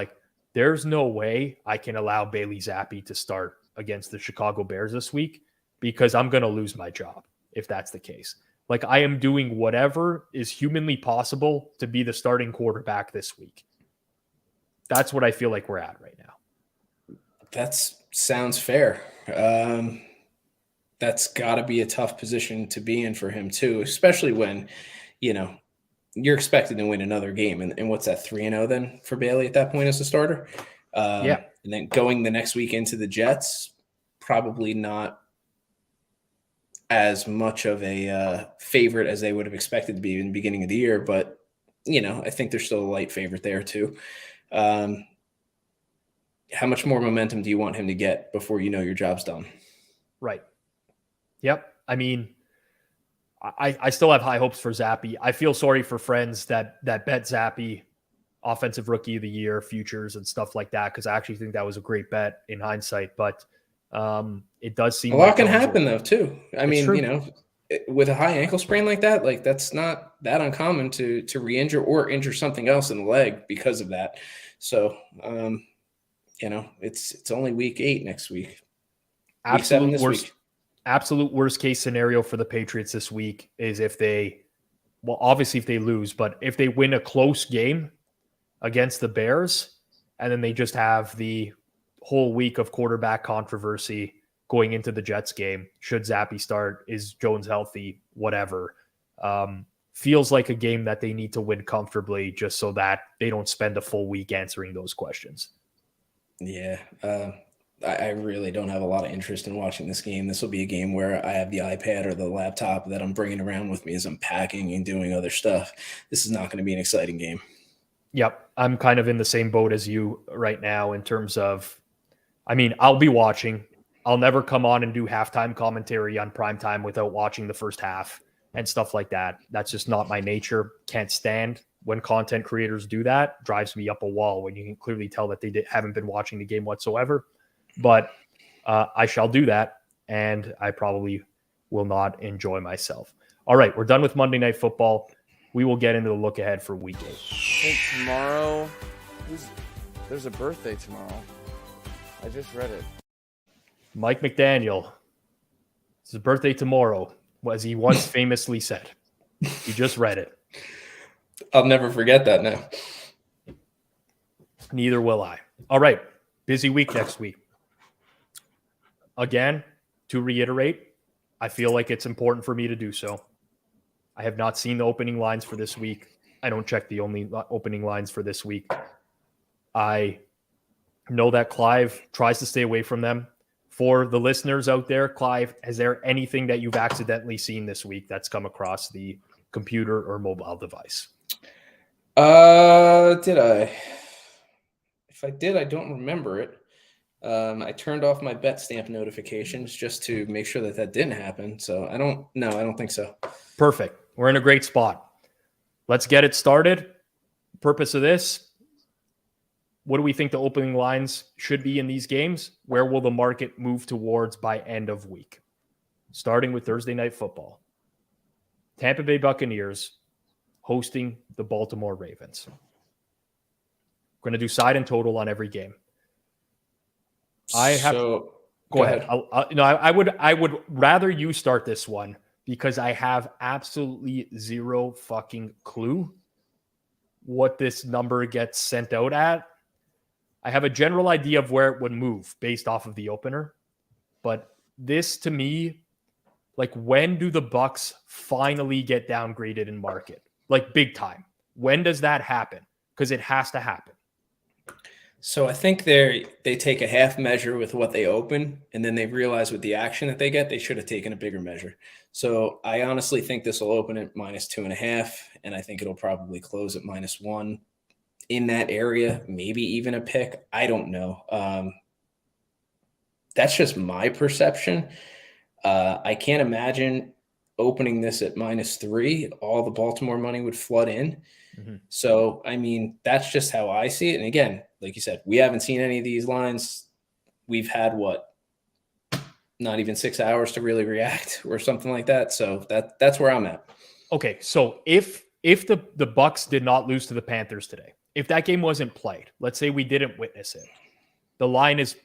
there's no way I can allow Bailey Zappi to start against the Chicago Bears this week because I'm going to lose my job if that's the case. I am doing whatever is humanly possible to be the starting quarterback this week. That's what I feel like we're at right now. That sounds fair. That's got to be a tough position to be in for him too, especially when, you're expected to win another game. And what's that, 3-0 then for Bailey at that point as a starter? Yeah. And then going the next week into the Jets, probably not as much of a favorite as they would have expected to be in the beginning of the year. But, I think there's still a light favorite there too. How much more momentum do you want him to get before your job's done? Right. Yep. I mean, I still have high hopes for Zappi. I feel sorry for friends that bet Zappi offensive rookie of the year futures and stuff like that, because I actually think that was a great bet in hindsight. But it does seem a lot can happen though too. I mean, true. With a high ankle sprain like that, that's not that uncommon to re-injure or injure something else in the leg because of that. So, it's only week 8 next week. Absolute worst case scenario for the Patriots this week is if they lose, but if they win a close game against the Bears, and then they just have the whole week of quarterback controversy going into the Jets game. Should Zappi start? Is Jones healthy? Whatever. Feels like a game that they need to win comfortably just so that they don't spend a full week answering those questions. Yeah. I really don't have a lot of interest in watching this game. This will be a game where I have the iPad or the laptop that I'm bringing around with me as I'm packing and doing other stuff. This is not going to be an exciting game. Yep. I'm kind of in the same boat as you right now in terms of, I'll be watching. I'll never come on and do halftime commentary on primetime without watching the first half and stuff like that. That's just not my nature. Can't stand when content creators do that. Drives me up a wall when you can clearly tell that they haven't been watching the game whatsoever. But I shall do that, and I probably will not enjoy myself. All right, we're done with Monday Night Football. We will get into the look ahead for Week 8. I think tomorrow, there's a birthday tomorrow. I just read it. Mike McDaniel. It's his birthday tomorrow, as he once famously said. You just read it. I'll never forget that now. Neither will I. All right, busy week next week. Again, to reiterate, I feel like it's important for me to do so. I have not seen the opening lines for this week. I don't check the only opening lines for this week. I Know that Clive tries to stay away from them. For the listeners out there, Clive, is there anything that you've accidentally seen this week that's come across the computer or mobile device? Did I? If I did, I don't remember it. I turned off my bet stamp notifications just to make sure that didn't happen. So I don't think so. Perfect. We're in a great spot. Let's get it started. Purpose of this, what do we think the opening lines should be in these games? Where will the market move towards by end of week? Starting with Thursday Night Football. Tampa Bay Buccaneers hosting the Baltimore Ravens. We're going to do side and total on every game. Go ahead. I would rather you start this one because I have absolutely zero fucking clue what this number gets sent out at. I have a general idea of where it would move based off of the opener, but this to me, like, when do the Bucs finally get downgraded in market? Like, big time. When does that happen? Because it has to happen. So I think they take a half measure with what they open, and then they realize with the action that they get, they should have taken a bigger measure. So I honestly think this will open at -2.5, and I think it'll probably close at -1 in that area, maybe even a pick. I don't know. That's just my perception. I can't imagine opening this at -3. All the Baltimore money would flood in. Mm-hmm. So, I mean, that's just how I see it. And again, like you said, we haven't seen any of these lines. We've had not even 6 hours to really react or something like that. So that's where I'm at. Okay, so if the Bucs did not lose to the Panthers today, if that game wasn't played, let's say we didn't witness it, the line is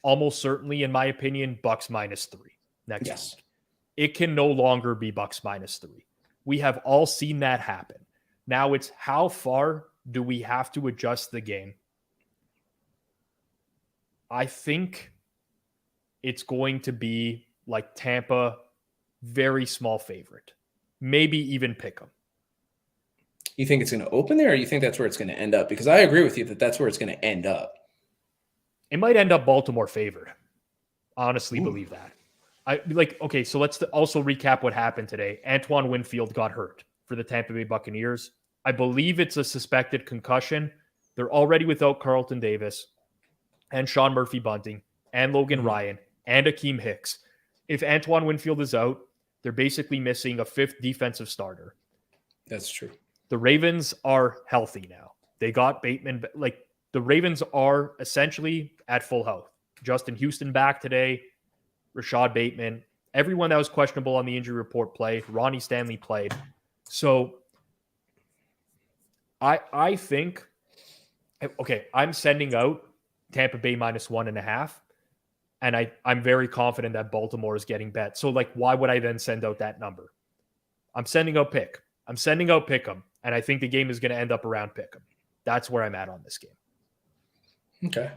almost certainly, in my opinion, Bucs -3 next week. It can no longer be Bucs -3. We have all seen that happen. Now it's how far do we have to adjust the game? I think it's going to be like Tampa, very small favorite, maybe even pick them. You think it's going to open there, or you think that's where it's going to end up? Because I agree with you that that's where it's going to end up. It might end up Baltimore favored. Honestly, believe that. Okay, so let's also recap what happened today. Antoine Winfield got hurt for the Tampa Bay Buccaneers. I believe it's a suspected concussion. They're already without Carlton Davis and Sean Murphy-Bunting and Logan Ryan and Akeem Hicks. If Antoine Winfield is out, they're basically missing a fifth defensive starter. That's true. The Ravens are healthy now. They got Bateman. Like, the Ravens are essentially at full health. Justin Houston back today. Rashad Bateman. Everyone that was questionable on the injury report played. Ronnie Stanley played. So I think, okay, I'm sending out Tampa Bay -1.5. And I'm very confident that Baltimore is getting bet. So, like, why would I then send out that number? I'm sending out pick. I'm sending out pick 'em. And I think the game is going to end up around pick 'em. That's where I'm at on this game. Okay.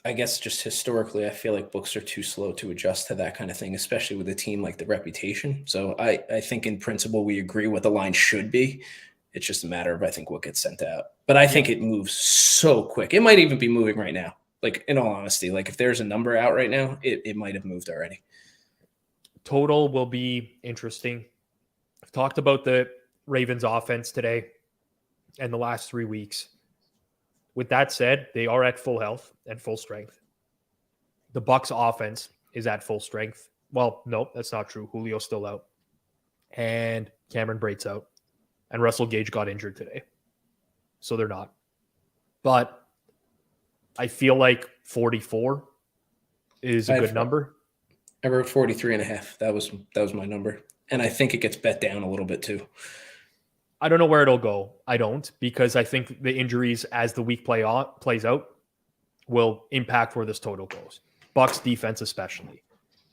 I guess just historically, I feel like books are too slow to adjust to that kind of thing, especially with a team like the Reputation. So I think in principle, we agree what the line should be. It's just a matter of, I think, what gets sent out. But I think it moves so quick. It might even be moving right now. Like, in all honesty, like if there's a number out right now, it might have moved already. Total will be interesting. I've talked about the Ravens offense today and the last 3 weeks. With that said, they are at full health and full strength. The Bucs offense is at full strength. Well, no, that's not true. Julio's still out. And Cameron Brate's out. And Russell Gage got injured today. So they're not. But I feel like 44 is a good number. I wrote 43.5. That was my number. And I think it gets bet down a little bit too. I don't know where it'll go. I don't, because I think the injuries as the week plays out will impact where this total goes. Bucs defense especially.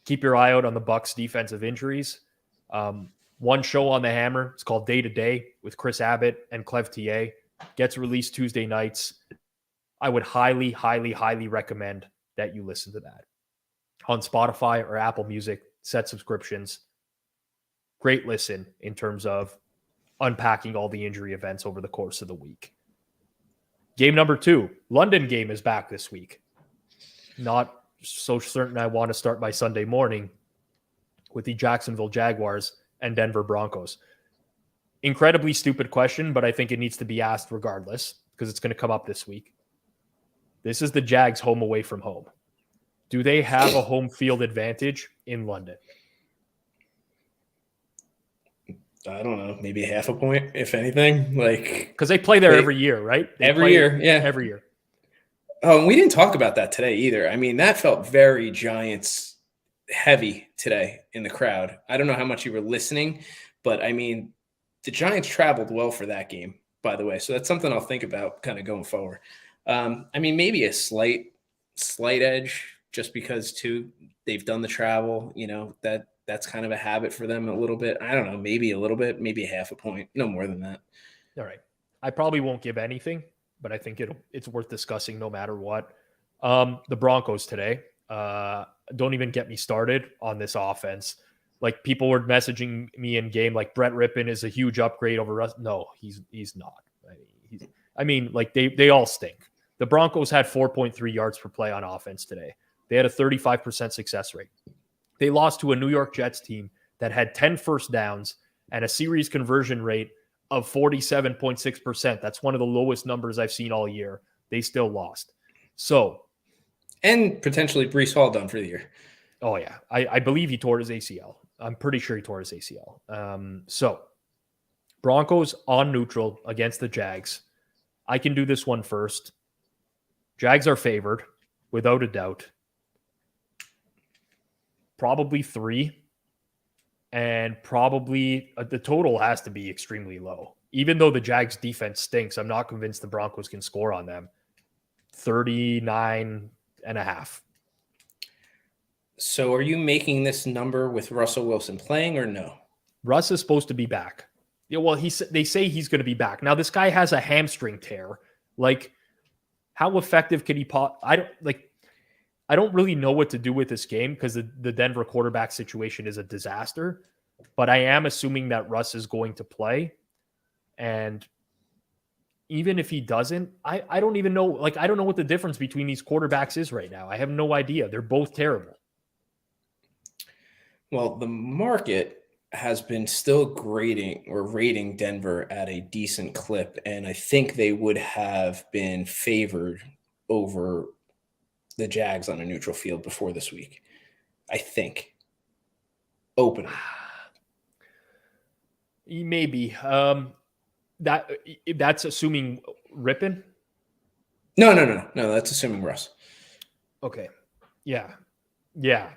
Keep your eye out on the Bucs defensive injuries. One show on the Hammer, it's called Day to Day with Chris Abbott and Clive TA. Gets released Tuesday nights. I would highly, highly, highly recommend that you listen to that on Spotify or Apple Music. Set subscriptions. Great listen in terms of unpacking all the injury events over the course of the week. Game number 2, London game is back this week. Not so certain I want to start my Sunday morning with the Jacksonville Jaguars and Denver Broncos. Incredibly stupid question, but I think it needs to be asked regardless because it's going to come up this week. This is the Jags home away from home. Do they have a home field advantage in London? I don't know, maybe half a point, if anything. Like, because they play there every year, right? Every year. Every year. Oh, and we didn't talk about that today either. I mean, that felt very Giants heavy today in the crowd. I don't know how much you were listening, but I mean, the Giants traveled well for that game, by the way. So that's something I'll think about kind of going forward. I mean, maybe a slight edge just because, too, they've done the travel, that's kind of a habit for them a little bit. I don't know, maybe a little bit, maybe half a point, no more than that. All right. I probably won't give anything, but I think it's worth discussing no matter what. The Broncos today, don't even get me started on this offense. Like, people were messaging me in game, like Brett Rippon is a huge upgrade over us. No, he's not. They all stink. The Broncos had 4.3 yards per play on offense today. They had a 35% success rate. They lost to a New York Jets team that had 10 first downs and a series conversion rate of 47.6%. That's one of the lowest numbers I've seen all year. They still lost. And potentially Breece Hall done for the year. Oh, yeah. I believe he tore his ACL. I'm pretty sure he tore his ACL. Broncos on neutral against the Jags. I can do this one first. Jags are favored, without a doubt. Probably 3. And probably the total has to be extremely low. Even though the Jags defense stinks, I'm not convinced the Broncos can score on them. 39.5. So are you making this number with Russell Wilson playing or no? Russ is supposed to be back. Yeah, well, they say he's going to be back. Now, this guy has a hamstring tear. Like, how effective could he I don't really know what to do with this game because the Denver quarterback situation is a disaster. But I am assuming that Russ is going to play. And even if he doesn't, I don't even know. Like, I don't know what the difference between these quarterbacks is right now. I have no idea. They're both terrible. Well, the market has been still rating Denver at a decent clip, and I think they would have been favored over the Jags on a neutral field before this week. I think. Opening. Maybe. That's assuming Rippon? No, that's assuming Russ. Okay. Yeah,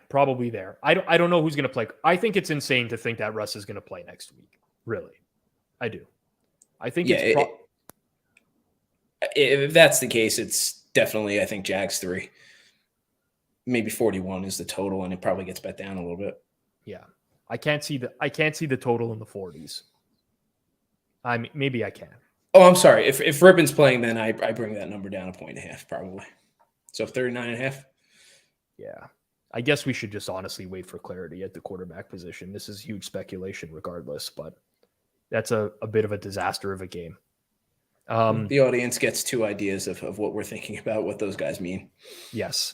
probably there. I don't know who's going to play. I think it's insane to think that Russ is going to play next week. Really. I do. I think if that's the case, it's definitely, I think, Jags 3. Maybe 41 is the total, and it probably gets bet down a little bit. Yeah. I can't see the total in the 40s. Maybe I can. Oh, I'm sorry. If Rippon's playing, then I bring that number down 1.5 probably. So 39.5. Yeah. I guess we should just honestly wait for clarity at the quarterback position. This is huge speculation regardless, but that's a bit of a disaster of a game. The audience gets 2 ideas of what we're thinking about, what those guys mean. Yes.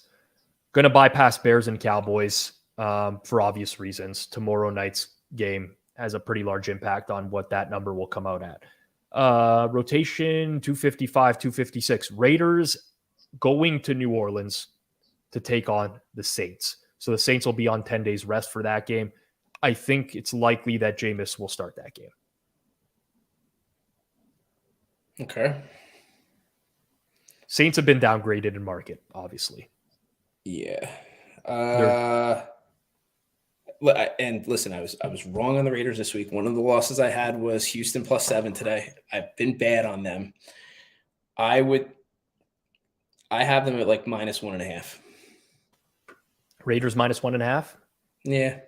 Going to bypass Bears and Cowboys for obvious reasons. Tomorrow night's game has a pretty large impact on what that number will come out at. Rotation 255, 256. Raiders going to New Orleans to take on the Saints. So the Saints will be on 10 days rest for that game. I think it's likely that Jameis will start that game. Okay. Saints have been downgraded in market, obviously. Yeah. And listen, I was wrong on the Raiders this week. One of the losses I had was Houston +7 today. I've been bad on them. I have them at like -1.5. Raiders -1.5? Yeah.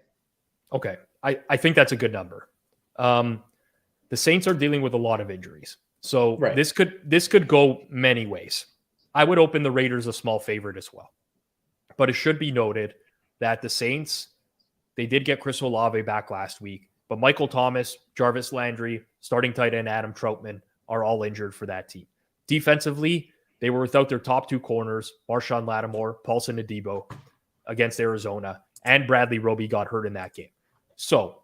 Okay. I think that's a good number. The Saints are dealing with a lot of injuries. So right. This could go many ways. I would open the Raiders a small favorite as well. But it should be noted that the Saints, they did get Chris Olave back last week, but Michael Thomas, Jarvis Landry, starting tight end Adam Troutman are all injured for that team. Defensively, they were without their top two corners, Marshawn Lattimore, Paulson Adebo, against Arizona, and Bradley Roby got hurt in that game. So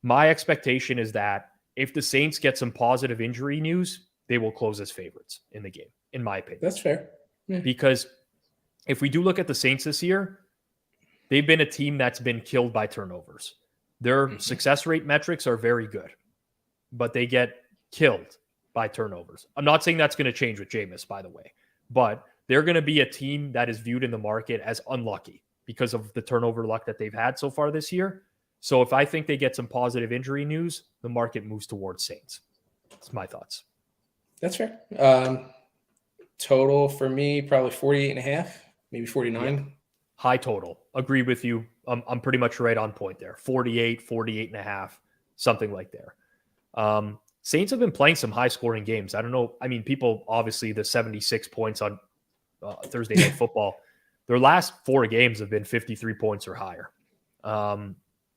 my expectation is that if the Saints get some positive injury news, they will close as favorites in the game, in my opinion. That's fair. Yeah. Because if we do look at the Saints this year, they've been a team that's been killed by turnovers. Their success rate metrics are very good, but they get killed by turnovers. I'm not saying that's going to change with Jameis, by the way, but they're going to be a team that is viewed in the market as unlucky because of the turnover luck that they've had so far this year. So if I think they get some positive injury news, the market moves towards Saints. That's my thoughts. That's fair. Total for me, probably 48.5, maybe 49. Yeah. High total. Agree with you. I'm pretty much right on point there. 48.5, something like there. Saints have been playing some high scoring games. I don't know. I mean, people, obviously the 76 points on Thursday Night Football, their last 4 games have been 53 points or higher.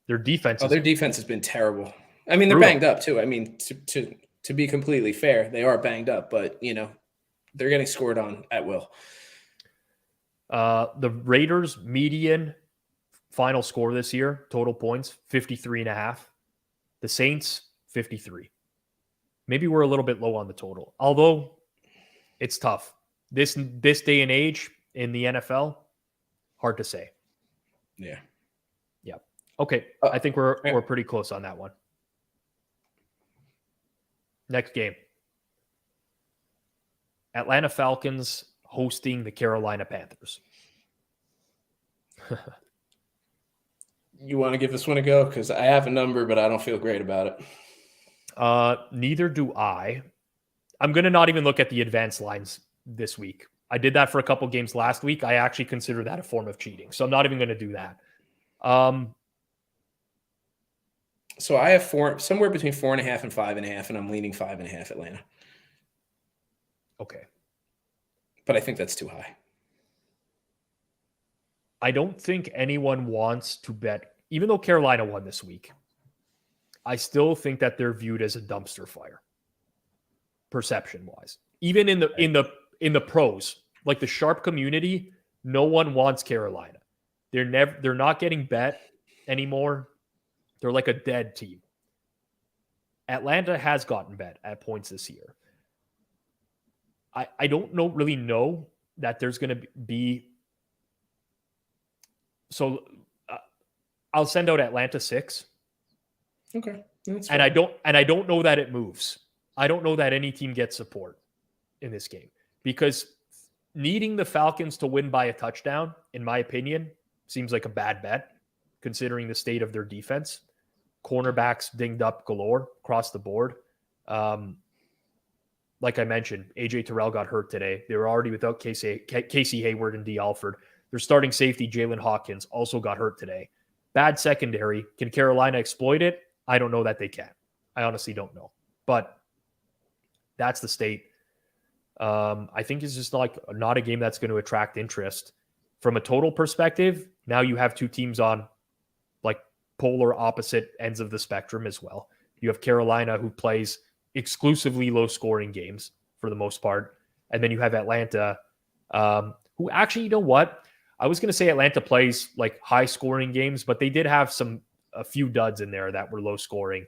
Their defense has been terrible. I mean, they're brutal. Banged up too. I mean, to be completely fair, they are banged up, but they're getting scored on at will. The Raiders median final score this year, total points, 53.5. The Saints, 53. Maybe we're a little bit low on the total, although it's tough. This day and age in the NFL, hard to say. Yeah. Okay, I think we're pretty close on that one. Next game. Atlanta Falcons hosting the Carolina Panthers. You want to give this one a go? Because I have a number, but I don't feel great about it. Neither do I. I'm going to not even look at the advanced lines this week. I did that for a couple games last week. I actually consider that a form of cheating. So I'm not even going to do that. So I have somewhere between 4.5 and 5.5, and I'm leaning 5.5 Atlanta. Okay. But I think that's too high. I don't think anyone wants to bet, even though Carolina won this week, I still think that they're viewed as a dumpster fire, perception-wise. Even in the pros, like the sharp community, no one wants Carolina. They're not getting bet anymore. They're like a dead team. Atlanta has gotten bet at points this year. I don't really know that there's going to be. So I'll send out Atlanta 6. Okay. And I don't know that it moves. I don't know that any team gets support in this game, because needing the Falcons to win by a touchdown, in my opinion, seems like a bad bet considering the state of their defense. Cornerbacks dinged up galore across the board. Like I mentioned, AJ Terrell got hurt today. They were already without Casey Hayward and D. Alford. Their starting safety, Jalen Hawkins, also got hurt today. Bad secondary. Can Carolina exploit it? I don't know that they can. I honestly don't know. But that's the state. I think it's just not a game that's going to attract interest. From a total perspective, now you have two teams on like polar opposite ends of the spectrum as well. You have Carolina, who plays exclusively low-scoring games for the most part. And then you have Atlanta, who actually, you know what? I was going to say Atlanta plays like high-scoring games, but they did have a few duds in there that were low-scoring.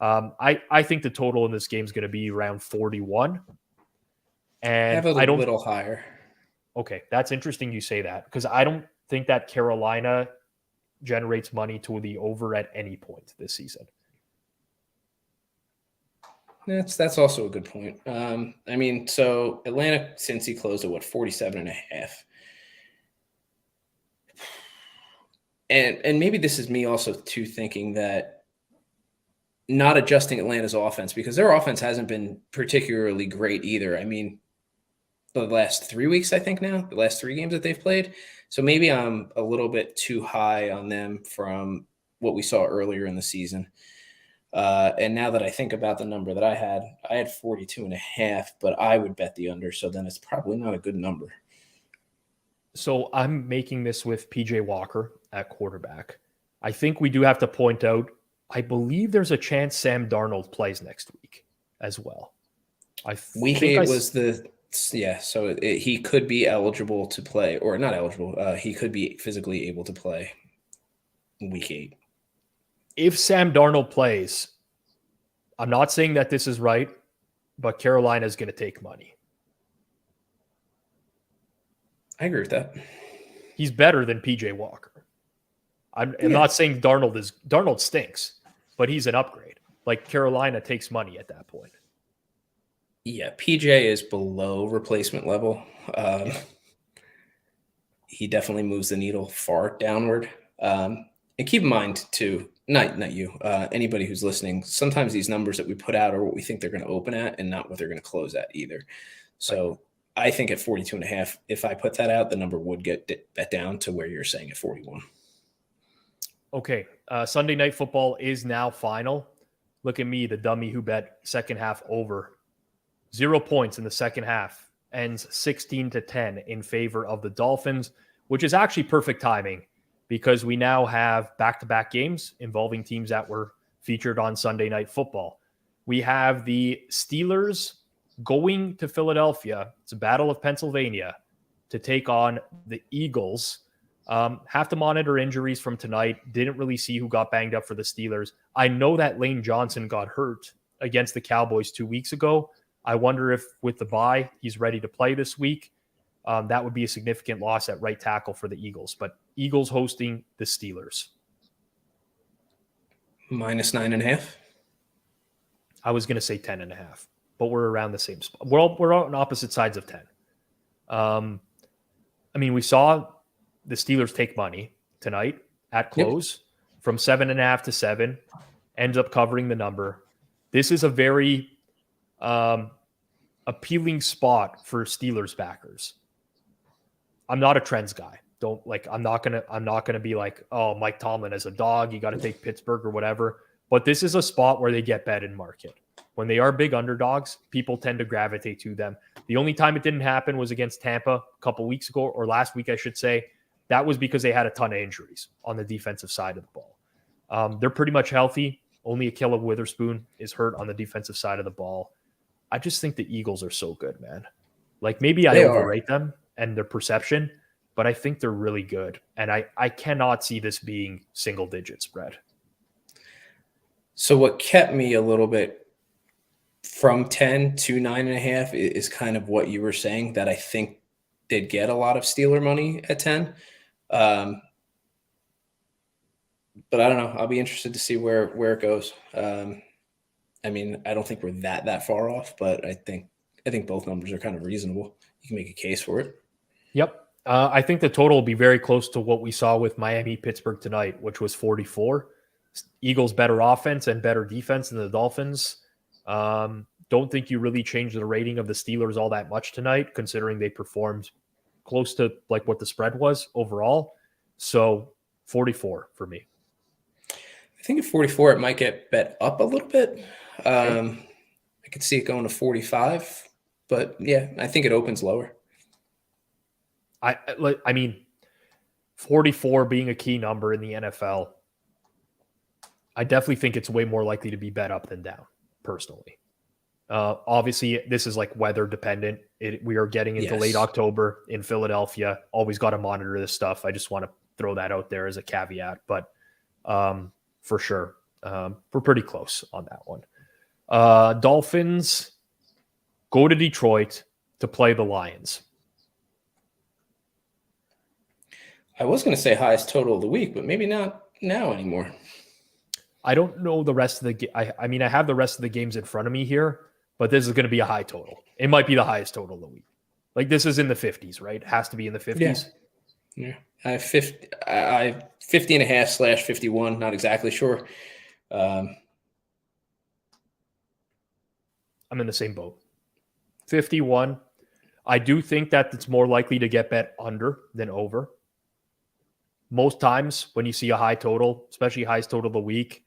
I think the total in this game is going to be around 41. And I have a little higher. Okay, that's interesting you say that, because I don't think that Carolina generates money to the over at any point this season. That's also a good point. I mean, so Atlanta, since he closed at 47.5. And maybe this is me also too thinking that not adjusting Atlanta's offense, because their offense hasn't been particularly great either. I mean, the last 3 weeks, I think now, the last 3 games that they've played. So maybe I'm a little bit too high on them from what we saw earlier in the season. And now that I think about the number that I had 42.5, but I would bet the under. So then it's probably not a good number. So I'm making this with PJ Walker at quarterback. I think we do have to point out, I believe there's a chance Sam Darnold plays next week as well. Week 8 was the Yeah, so he could be eligible to play, or not eligible. He could be physically able to play week 8. If Sam Darnold plays, I'm not saying that this is right, but Carolina is going to take money. I agree with that. He's better than PJ Walker. I'm not saying Darnold stinks, but he's an upgrade. Like Carolina takes money at that point. Yeah, PJ is below replacement level. He definitely moves the needle far downward. And keep in mind too, not you, anybody who's listening, sometimes these numbers that we put out are what we think they're going to open at and not what they're going to close at either. So I think at 42.5, if I put that out, the number would get bet down to where you're saying at 41. Okay. Sunday Night Football is now final. Look at me, the dummy who bet second half over. 0 points in the second half. Ends 16-10 in favor of the Dolphins, which is actually perfect timing because we now have back-to-back games involving teams that were featured on Sunday Night Football. We have the Steelers going to Philadelphia. It's a battle of Pennsylvania to take on the Eagles. Have to monitor injuries from tonight. Didn't really see who got banged up for the Steelers. I know that Lane Johnson got hurt against the Cowboys 2 weeks ago. I wonder if with the bye, he's ready to play this week. That would be a significant loss at right tackle for the Eagles. But Eagles hosting the Steelers. -9.5. I was going to say 10.5, but we're around the same spot. We're on opposite sides of 10. I mean, we saw the Steelers take money tonight at close from 7.5 to 7, ends up covering the number. This is a very appealing spot for Steelers backers. I'm not a trends guy. I'm not gonna be like, oh, Mike Tomlin as a dog, you got to take Pittsburgh or whatever. But this is a spot where they get bet in market. When they are big underdogs, people tend to gravitate to them. The only time it didn't happen was against Tampa a couple weeks ago, or last week, I should say. That was because they had a ton of injuries on the defensive side of the ball. They're pretty much healthy. Only Ahkello Witherspoon is hurt on the defensive side of the ball. I just think the Eagles are so good, man. Like maybe I overrate them and their perception, but I think they're really good. And I cannot see this being single digit spread. So what kept me a little bit from 10 to 9.5 is kind of what you were saying, that I think they'd get a lot of Steeler money at 10. But I don't know. I'll be interested to see where it goes. I mean, I don't think we're that far off, but I think both numbers are kind of reasonable. You can make a case for it. Yep. I think the total will be very close to what we saw with Miami-Pittsburgh tonight, which was 44. Eagles better offense and better defense than the Dolphins. Don't think you really changed the rating of the Steelers all that much tonight, considering they performed close to like what the spread was overall. So 44 for me. I think at 44, it might get bet up a little bit. I could see it going to 45, but yeah, I think it opens lower. I mean, 44 being a key number in the NFL, I definitely think it's way more likely to be bet up than down, personally. Obviously, this is like weather dependent. We are getting into late October in Philadelphia. Always got to monitor this stuff. I just want to throw that out there as a caveat, but for sure, we're pretty close on that one. Dolphins go to Detroit to play the Lions. I was going to say highest total of the week, but maybe not now anymore. I don't know the rest of the I mean, I have the rest of the games in front of me here, but this is going to be a high total. It might be the highest total of the week. Like this is in the 50s, right? It has to be in the 50s. Yeah. I have 50.5/51. Not exactly sure. I'm in the same boat. 51. I do think that it's more likely to get bet under than over. Most times when you see a high total, especially highest total of the week,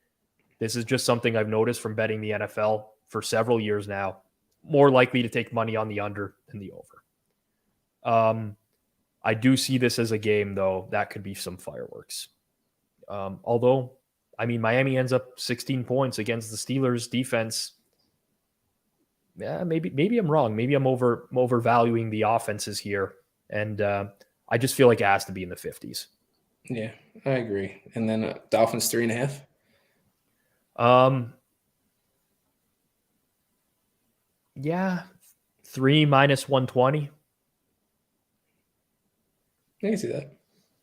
this is just something I've noticed from betting the NFL for several years now. More likely to take money on the under than the over. I do see this as a game, though, that could be some fireworks. Although, I mean, Miami ends up 16 points against the Steelers defense. Yeah, maybe I'm wrong. Maybe I'm overvaluing the offenses here, and I just feel like it has to be in the 50s. Yeah, I agree. And then Dolphins 3.5. Yeah, 3 minus 120. I can see that.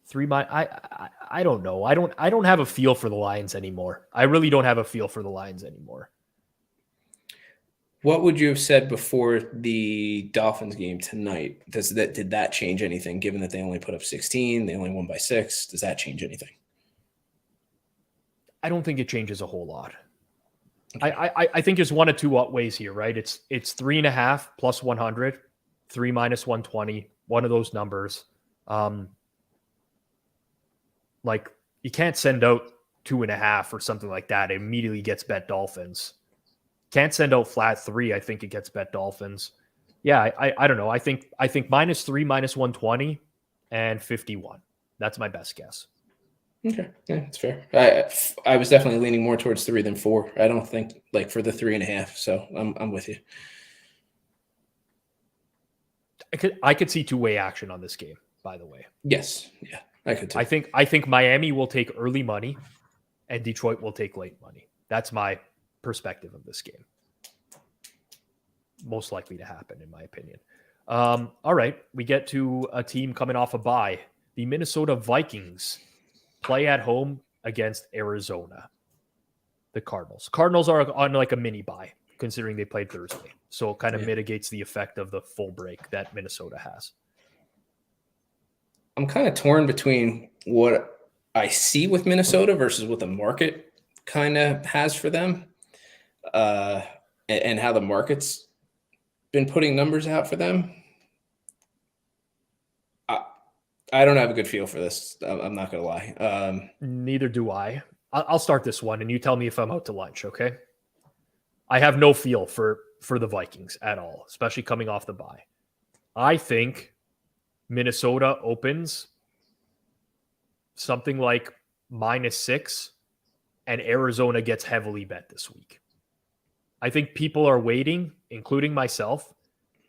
3 I don't know. I don't have a feel for the Lions anymore. I really don't have a feel for the Lions anymore. What would you have said before the Dolphins game tonight? Did that change anything, given that they only put up 16, they only won by 6? Does that change anything? I don't think it changes a whole lot. Okay. I think there's one of two ways here, right? It's 3.5 plus 100, 3 minus 120, one of those numbers. Like you can't send out 2.5 or something like that. It immediately gets bet Dolphins. Can't send out flat 3. I think it gets bet Dolphins. Yeah, I don't know. I think -3, minus 120, and 51. That's my best guess. Okay, yeah, that's fair. I was definitely leaning more towards 3 than 4. I don't think like for the 3.5. So I'm with you. I could see two-way action on this game. By the way, yes, yeah, I could too. I think Miami will take early money, and Detroit will take late money. That's my perspective of this game. Most likely to happen, in my opinion. All right, we get to a team coming off a bye. The Minnesota Vikings play at home against Arizona. The Cardinals. Cardinals are on like a mini bye, considering they played Thursday. So it kind of mitigates the effect of the full break that Minnesota has. I'm kind of torn between what I see with Minnesota versus what the market kind of has for them. And how the market's been putting numbers out for them. I don't have a good feel for this. I'm not going to lie. Neither do I. I'll start this one, and you tell me if I'm out to lunch, okay? I have no feel for the Vikings at all, especially coming off the bye. I think Minnesota opens something like -6, and Arizona gets heavily bet this week. I think people are waiting, including myself,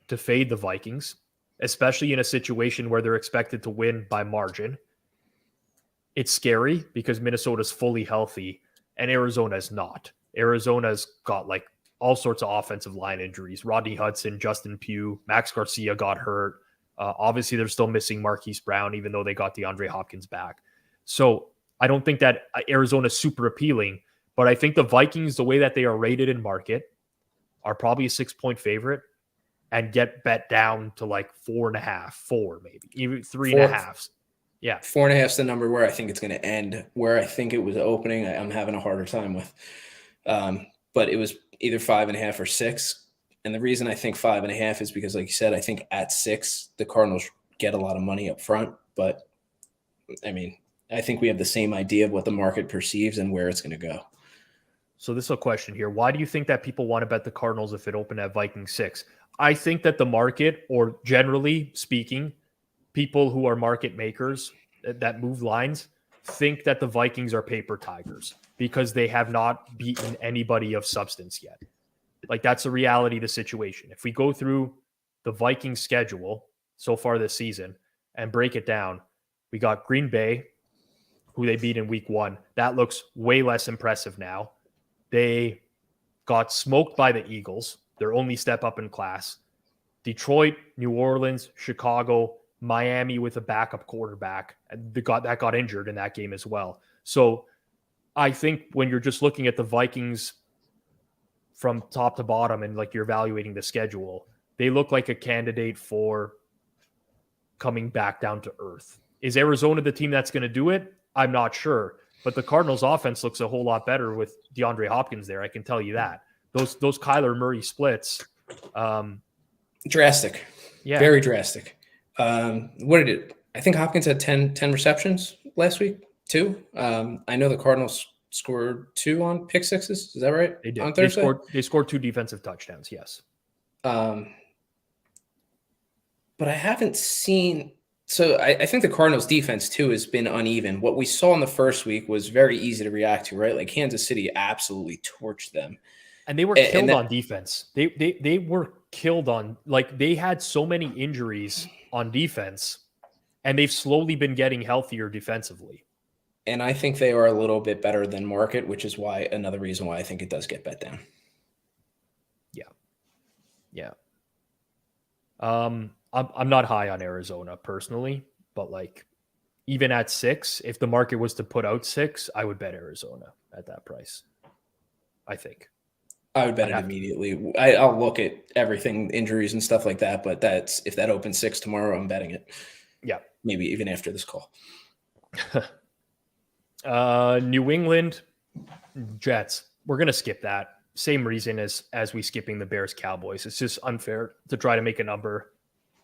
to fade the Vikings, especially in a situation where they're expected to win by margin. It's scary because Minnesota's fully healthy and Arizona's not. Arizona's got like all sorts of offensive line injuries. Rodney Hudson, Justin Pugh, Max Garcia got hurt. Obviously, they're still missing Marquise Brown, even though they got DeAndre Hopkins back. So I don't think that Arizona's super appealing, but I think the Vikings, the way that they are rated in market, are probably a 6-point favorite and get bet down to like 4.5, 4 maybe, even 3.5. Yeah. 4.5 is the number where I think it's going to end. Where I think it was opening, I'm having a harder time with. But it was either 5.5 or 6. And the reason I think 5.5 is because, like you said, I think at 6, the Cardinals get a lot of money up front. But, I mean, I think we have the same idea of what the market perceives and where it's going to go. So this is a question here. Why do you think that people want to bet the Cardinals if it opened at Vikings 6? I think that the market, or generally speaking, people who are market makers that move lines think that the Vikings are paper tigers because they have not beaten anybody of substance yet. Like, that's the reality of the situation. If we go through the Vikings schedule so far this season and break it down, we got Green Bay, who they beat in week 1. That looks way less impressive now. They got smoked by the Eagles, their only step up in class. Detroit, New Orleans, Chicago, Miami with a backup quarterback. That got injured in that game as well. So I think when you're just looking at the Vikings from top to bottom and like you're evaluating the schedule, they look like a candidate for coming back down to earth. Is Arizona the team that's going to do it? I'm not sure. But the Cardinals offense looks a whole lot better with DeAndre Hopkins there. I can tell you that. Those Kyler Murray splits. Drastic. Yeah. Very drastic. What did it? I think Hopkins had 10 receptions last week, 2. I know the Cardinals scored 2 on pick sixes. Is that right? They did. On Thursday? They scored 2 defensive touchdowns, yes. But I haven't seen – so I think the Cardinals defense, too, has been uneven. What we saw in the first week was very easy to react to, right? Like Kansas City absolutely torched them. And they were killed on defense. They were killed on, like, they had so many injuries on defense, and they've slowly been getting healthier defensively. And I think they are a little bit better than market, which is why another reason why I think it does get bet down. Yeah. I'm not high on Arizona personally, but like even at 6, if the market was to put out 6, I would bet Arizona at that price. I think I would bet it immediately. I'll look at everything, injuries and stuff like that, but if that opens 6 tomorrow, I'm betting it. Yeah. Maybe even after this call. New England Jets. We're going to skip that. Same reason as we skipping the Bears Cowboys. It's just unfair to try to make a number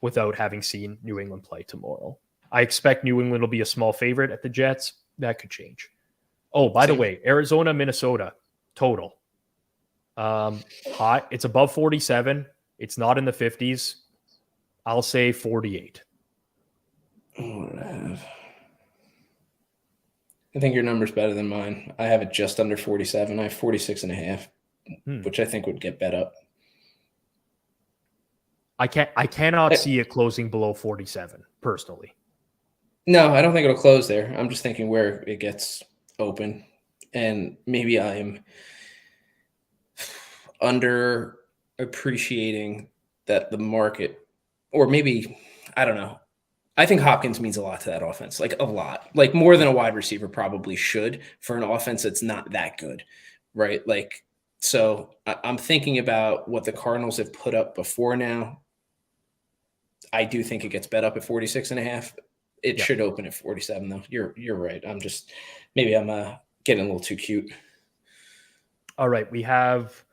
without having seen New England play tomorrow. I expect New England will be a small favorite at the Jets. That could change. Oh, by the way, Arizona, Minnesota, total. Hot. It's above 47. It's not in the 50s. I'll say 48. I think your number's better than mine. I have it just under 47. I have 46.5, which I think would get bet up. I cannot see it closing below 47 personally. No, I don't think it'll close there. I'm just thinking where it gets open, and maybe I'm under appreciating that the market, or maybe, I don't know. I think Hopkins means a lot to that offense, like a lot, like more than a wide receiver probably should for an offense that's not that good, right? Like, so I'm thinking about what the Cardinals have put up before now. I do think it gets bet up at 46.5. It should open at 47 though. You're right. I'm getting a little too cute. All right. We have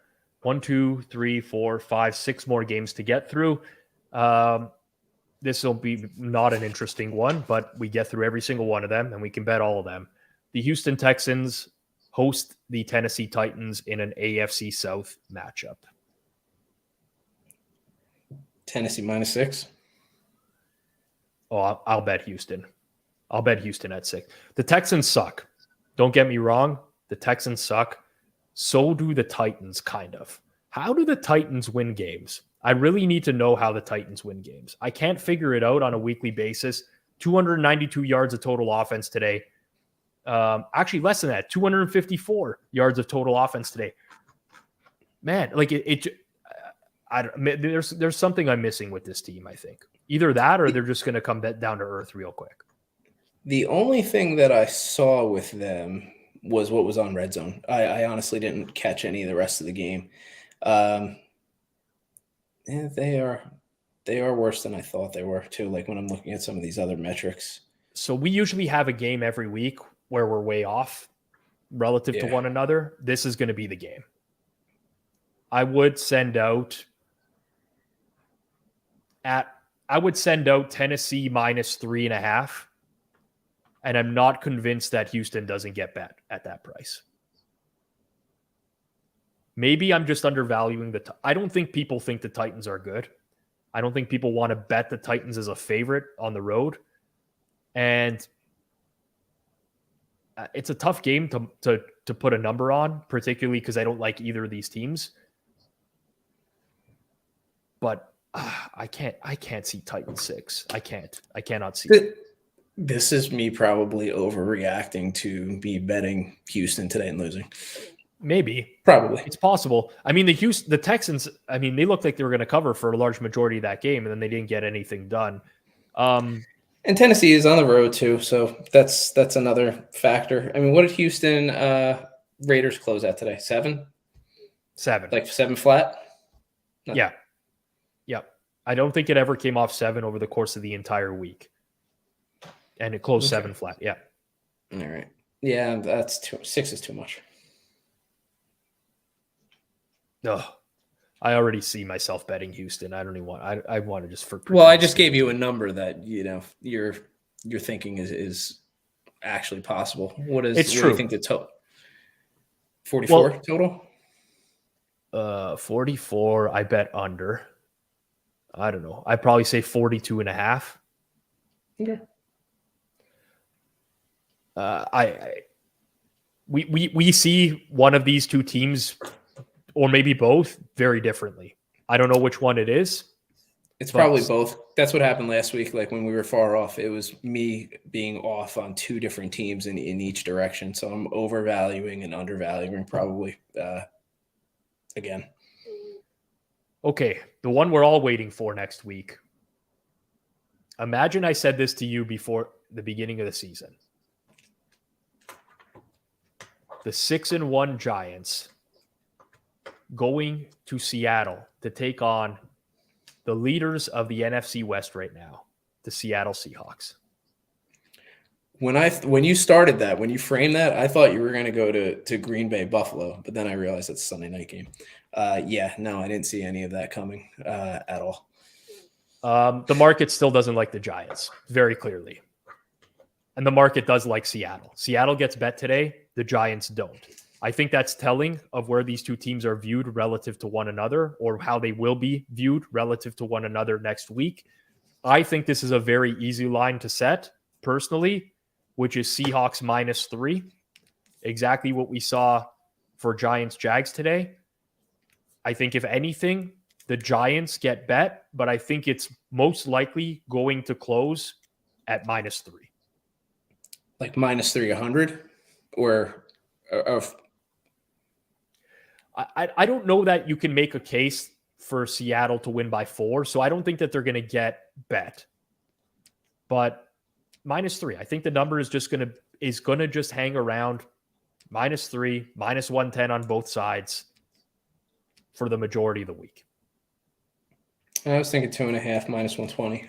1, 2, 3, 4, 5, 6 more games to get through. This will be not an interesting one, but we get through every single one of them and we can bet all of them. The Houston Texans host the Tennessee Titans in an AFC South matchup. Tennessee -6. Oh, I'll bet Houston. I'll bet Houston at 6. The Texans suck. Don't get me wrong. The Texans suck. So do the Titans, kind of. How do the Titans win games? I really need to know how the Titans win games. I can't figure it out on a weekly basis. 292 yards of total offense today. Actually, less than that. 254 yards of total offense today. Man, like there's something I'm missing with this team, I think. Either that or they're just going to come down to earth real quick. The only thing that I saw with them was what was on Red Zone. I honestly didn't catch any of the rest of the game. They are worse than I thought they were too. Like when I'm looking at some of these other metrics. So we usually have a game every week where we're way off relative to one another. This is going to be the game. I would send out Tennessee -3.5. And I'm not convinced that Houston doesn't get bet at that price. Maybe I'm just undervaluing I don't think people think the Titans are good. I don't think people want to bet the Titans as a favorite on the road. And it's a tough game to put a number on, particularly because I don't like either of these teams. But I can't see Titans 6. I cannot see it. This is me probably overreacting to be betting Houston today and losing. Maybe. Probably. It's possible. I mean, the Texans, I mean, they looked like they were going to cover for a large majority of that game, and then they didn't get anything done. And Tennessee is on the road too, so that's another factor. I mean, what did Houston Raiders close at today? 7? 7. Like 7 flat? No. Yeah. Yep. I don't think it ever came off 7 over the course of the entire week. And it closed 7 flat. Yeah. All right. Yeah, 6 is too much. Ugh. I already see myself betting Houston. I don't even want. I want to just for. Well, I just gave you a number that you're thinking is actually possible. What is? It's what true. Do you think the total? 44 total. 44. I bet under. I don't know. I'd probably say 42.5. Okay. We see one of these two teams or maybe both, very differently. I don't know which one it is. It's probably both. That's what happened last week. Like when we were far off, it was me being off on two different teams in each direction. So I'm overvaluing and undervaluing probably again. Okay, the one we're all waiting for next week. Imagine I said this to you before the beginning of the season. The 6-1 Giants going to Seattle to take on the leaders of the NFC West right now, the Seattle Seahawks. When you started that, when you framed that, I thought you were going to go to Green Bay, Buffalo, but then I realized it's a Sunday night game. I didn't see any of that coming at all. The market still doesn't like the Giants, very clearly. And the market does like Seattle. Seattle gets bet today. The Giants don't. I think that's telling of where these two teams are viewed relative to one another, or how they will be viewed relative to one another next week. I think this is a very easy line to set, personally, which is Seahawks -3. Exactly what we saw for Giants-Jags today. I think if anything, the Giants get bet, but I think it's most likely going to close at -3. Like -300 or of. I don't know that you can make a case for Seattle to win by 4, so I don't think that they're going to get bet. But -3, I think the number is going to just hang around -3, -110 on both sides for the majority of the week. I was thinking 2.5 -120.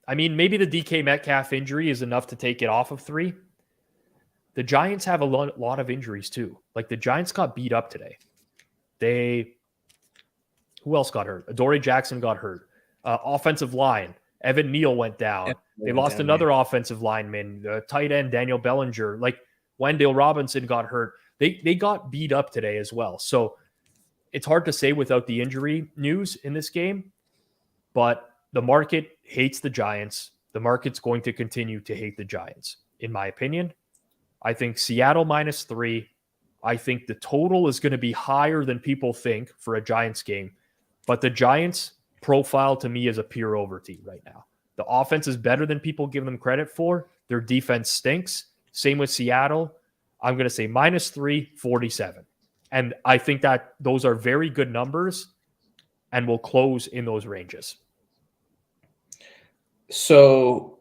I mean, maybe the DK Metcalf injury is enough to take it off of 3. The Giants have a lot of injuries too. Like the Giants got beat up today. Who else got hurt? Adoree Jackson got hurt. Offensive line, Evan Neal went down. They lost another offensive lineman, tight end Daniel Bellinger. Like Wendell Robinson got hurt. They got beat up today as well. So it's hard to say without the injury news in this game, but the market hates the Giants. The market's going to continue to hate the Giants, in my opinion. I think Seattle -3. I think the total is going to be higher than people think for a Giants game, but the Giants profile to me is a pure over team right now. The offense is better than people give them credit for. Their defense stinks. Same with Seattle. I'm going to say -3, 47. And I think that those are very good numbers and will close in those ranges. So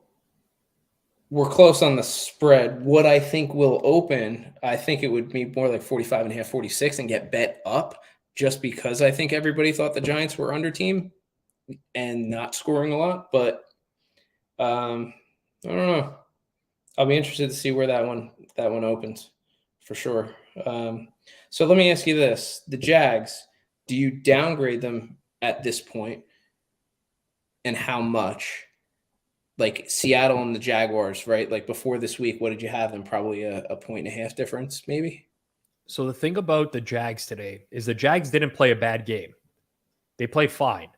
we're close on the spread. What I think will open, I think it would be more like 45.5, 46 and get bet up just because I think everybody thought the Giants were under team and not scoring a lot. But I don't know. I'll be interested to see where that one opens for sure. So let me ask you this. The Jags, do you downgrade them at this point? And how much? Like Seattle and the Jaguars, right? Like before this week, what did you have them? Probably a 1.5 difference, maybe? So the thing about the Jags today is the Jags didn't play a bad game. They played fine,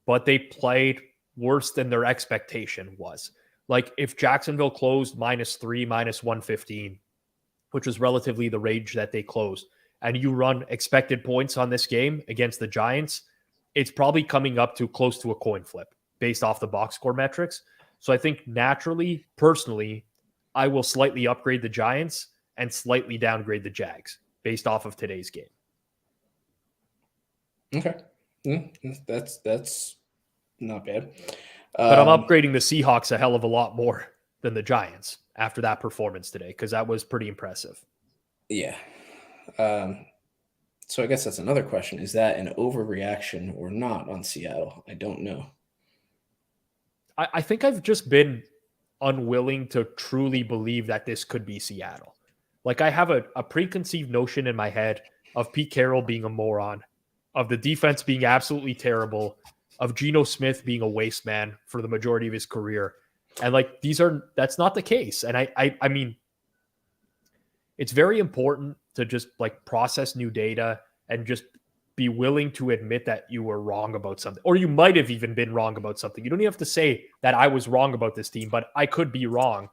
but they played worse than their expectation was. Like if Jacksonville closed -3, -115, which was relatively the range that they closed, and you run expected points on this game against the Giants, it's probably coming up to close to a coin flip based off the box score metrics. So I think naturally, personally, I will slightly upgrade the Giants and slightly downgrade the Jags based off of today's game. Okay. That's not bad. But I'm upgrading the Seahawks a hell of a lot more than the Giants after that performance today, because that was pretty impressive. Yeah. So I guess that's another question. Is that an overreaction or not on Seattle? I don't know. I think I've just been unwilling to truly believe that this could be Seattle. Like I have a preconceived notion in my head of Pete Carroll being a moron, of the defense being absolutely terrible, of Geno Smith being a waste man for the majority of his career. And like, that's not the case. And I mean, it's very important to just like process new data and just be willing to admit that you were wrong about something, or you might have even been wrong about something. You don't even have to say that I was wrong about this team, but I could be wrong.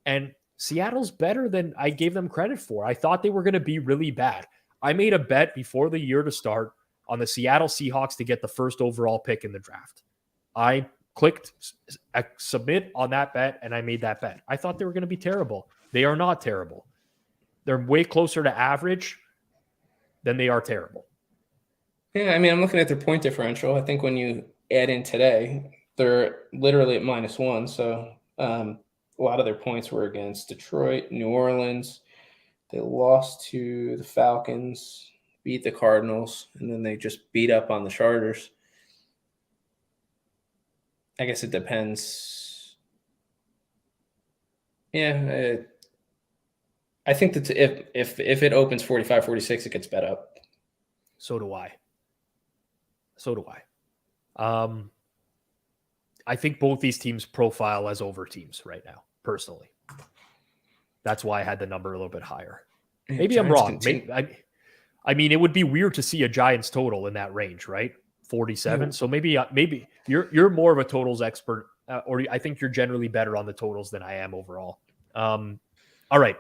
And Seattle's better than I gave them credit for. I thought they were going to be really bad. I made a bet before the year to start on the Seattle Seahawks to get the first overall pick in the draft. I clicked submit on that bet, and I made that bet. I thought they were going to be terrible. They are not terrible. They're way closer to average than they are terrible. Yeah, I mean, I'm looking at their point differential. I think when you add in today, they're literally at -1. So a lot of their points were against Detroit, New Orleans. They lost to the Falcons, beat the Cardinals, and then they just beat up on the Chargers. I guess it depends. Yeah, I think that if it opens 45-46, it gets bet up. So do I. I think both these teams profile as over teams right now, personally. That's why I had the number a little bit higher. Maybe I'm wrong. I mean, it would be weird to see a Giants total in that range, right? 47. So maybe you're more of a totals expert, or I think you're generally better on the totals than I am overall. All right.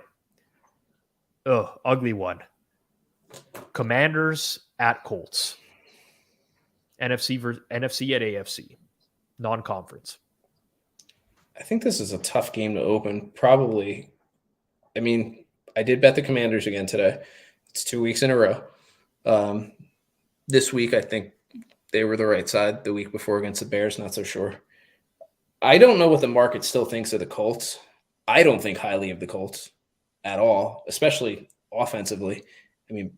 Ugly one. Commanders at Colts. NFC at AFC. Non-conference. I think this is a tough game to open. Probably. I mean, I did bet the Commanders again today. It's 2 weeks in a row. This week, I think they were the right side. The week before against the Bears, not so sure. I don't know what the market still thinks of the Colts. I don't think highly of the Colts at all, especially offensively. I mean,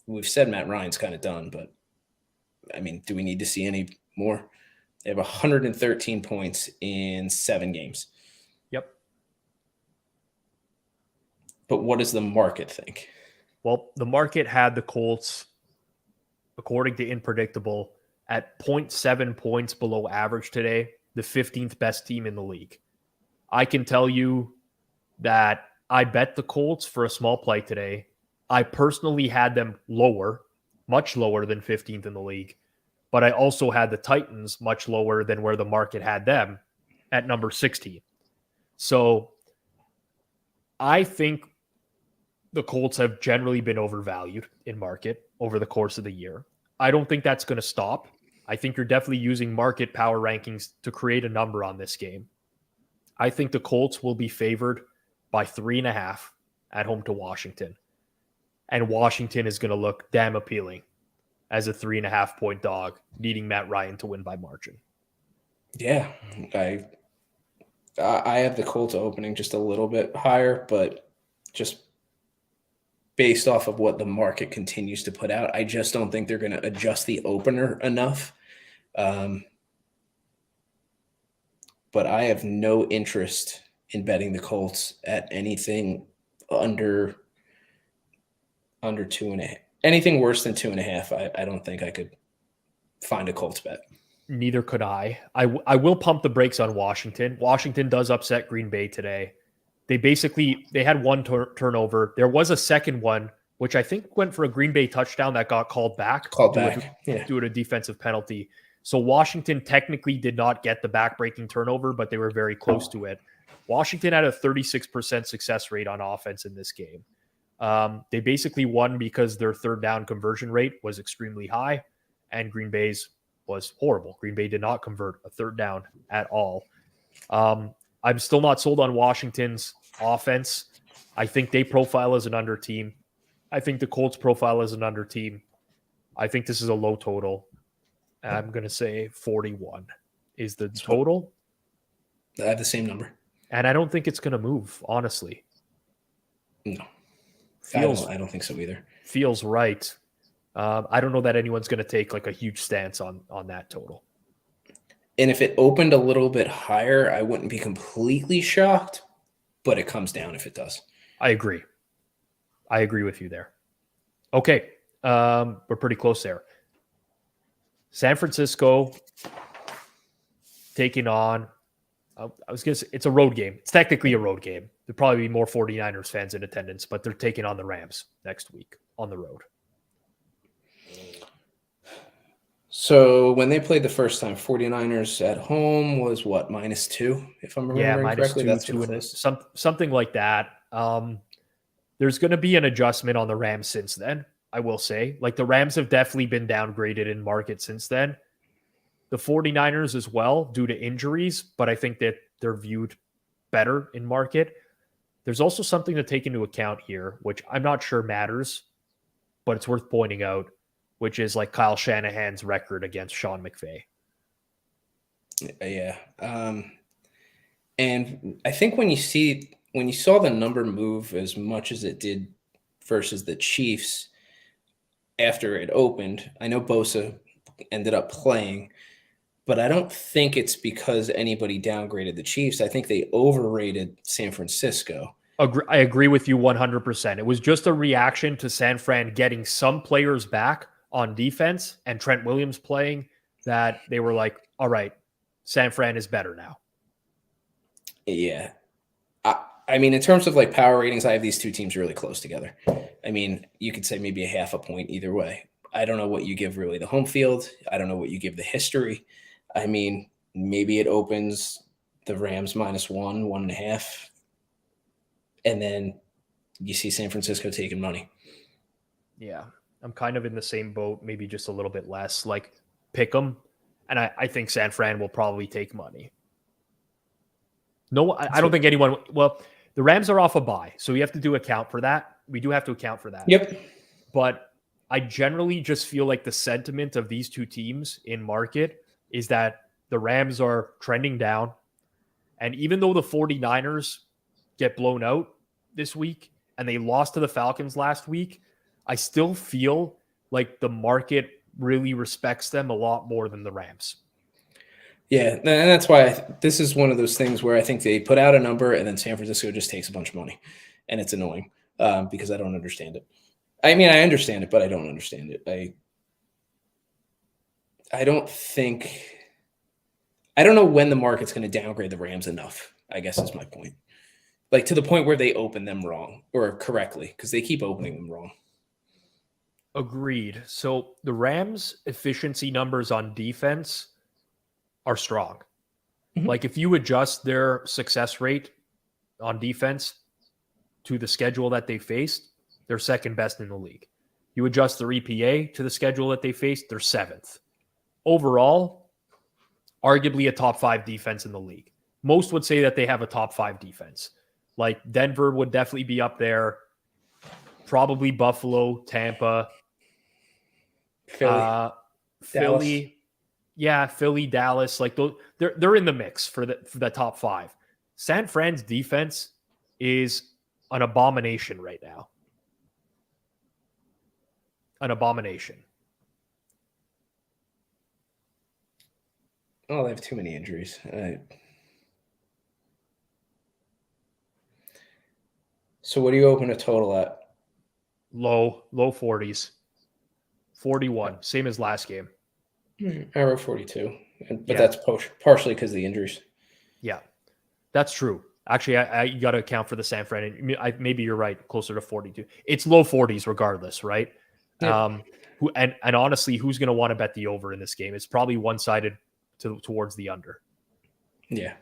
we've said Matt Ryan's kind of done, but I mean, do we need to see any more? They have 113 points in 7 games. Yep. But what does the market think? Well, the market had the Colts, according to Inpredictable, at 0.7 points below average today, the 15th best team in the league. I can tell you that I bet the Colts for a small play today. I personally had them lower, much lower than 15th in the league, but I also had the Titans much lower than where the market had them at number 16. So I think the Colts have generally been overvalued in market over the course of the year. I don't think that's going to stop. I think you're definitely using market power rankings to create a number on this game. I think the Colts will be favored by 3.5 at home to Washington. And Washington is going to look damn appealing as a 3.5 point dog, needing Matt Ryan to win by margin. Yeah, I have the Colts opening just a little bit higher, but just based off of what the market continues to put out, I just don't think they're going to adjust the opener enough. But I have no interest in betting the Colts at anything under 2.5. Anything worse than 2.5, I don't think I could find a Colts bet. Neither could I. I will pump the brakes on Washington. Washington does upset Green Bay today. They had one turnover. There was a second one, which I think went for a Green Bay touchdown that got called back. Due to a defensive penalty. So Washington technically did not get the back-breaking turnover, but they were very close to it. Washington had a 36% success rate on offense in this game. They basically won because their third down conversion rate was extremely high, and Green Bay's was horrible. Green Bay did not convert a third down at all. I'm still not sold on Washington's offense. I think they profile as an under team. I think the Colts profile as an under team. I think this is a low total. I'm going to say 41 is the total. I have the same number. And I don't think it's going to move, honestly. No. I don't think so either. Feels right. I don't know that anyone's going to take like a huge stance on that total. And if it opened a little bit higher, I wouldn't be completely shocked, but it comes down if it does. I agree. I agree with you there. Okay. We're pretty close there. San Francisco taking on, I was going to say, it's a road game. It's technically a road game. There'll probably be more 49ers fans in attendance, but they're taking on the Rams next week on the road. So when they played the first time, 49ers at home was what, -2, if I'm Yeah, remembering correctly? -2, That's two what and close. something like that. There's going to be an adjustment on the Rams since then, I will say. Like the Rams have definitely been downgraded in market since then. The 49ers as well due to injuries, but I think that they're viewed better in market. There's also something to take into account here, which I'm not sure matters, but it's worth pointing out, which is like Kyle Shanahan's record against Sean McVay. Yeah. And I think when you saw the number move as much as it did versus the Chiefs after it opened, I know Bosa ended up playing, but I don't think it's because anybody downgraded the Chiefs. I think they overrated San Francisco. I agree with you 100%. It was just a reaction to San Fran getting some players back on defense and Trent Williams playing that they were like, all right, San Fran is better now. Yeah. I mean, in terms of like power ratings, I have these two teams really close together. I mean, you could say maybe a half a point either way. I don't know what you give really the home field. I don't know what you give the history. I mean, maybe it opens the Rams -1, 1.5. And then you see San Francisco taking money. Yeah, I'm kind of in the same boat, maybe just a little bit less. Like, pick them, and I think San Fran will probably take money. No, I don't think anyone. Well, the Rams are off a bye, so we have to do account for that. We do have to account for that. Yep. But I generally just feel like the sentiment of these two teams in market is that the Rams are trending down, and even though the 49ers get blown out this week and they lost to the Falcons last week, I still feel like the market really respects them a lot more than the Rams. Yeah, and that's why this is one of those things where I think they put out a number and then San Francisco just takes a bunch of money, and it's annoying because I don't understand it. I mean, I understand it, but I don't understand it. I don't know when the market's going to downgrade the Rams enough, I guess is my point. Like to the point where they open them wrong or correctly, because they keep opening them wrong. Agreed. So the Rams' efficiency numbers on defense are strong. Mm-hmm. Like if you adjust their success rate on defense to the schedule that they faced, they're second best in the league. You adjust their EPA to the schedule that they faced, they're seventh. Overall, arguably a top 5 defense in the league. Most would say that they have a top 5 defense. Like Denver would definitely be up there. Probably Buffalo, Tampa, Philly. Yeah, Philly, Dallas. Like they're in the mix for the top 5. San Fran's defense is an abomination right now. An abomination. Oh, they have too many injuries. So what do you open a total at? Low 40s. 41, same as last game. I wrote 42, but that's partially because of the injuries. Yeah, that's true. Actually, I got to account for the San Fran. Maybe you're right, closer to 42. It's low 40s regardless, right? Yeah. And honestly, who's going to want to bet the over in this game? It's probably one-sided towards the under. Yeah.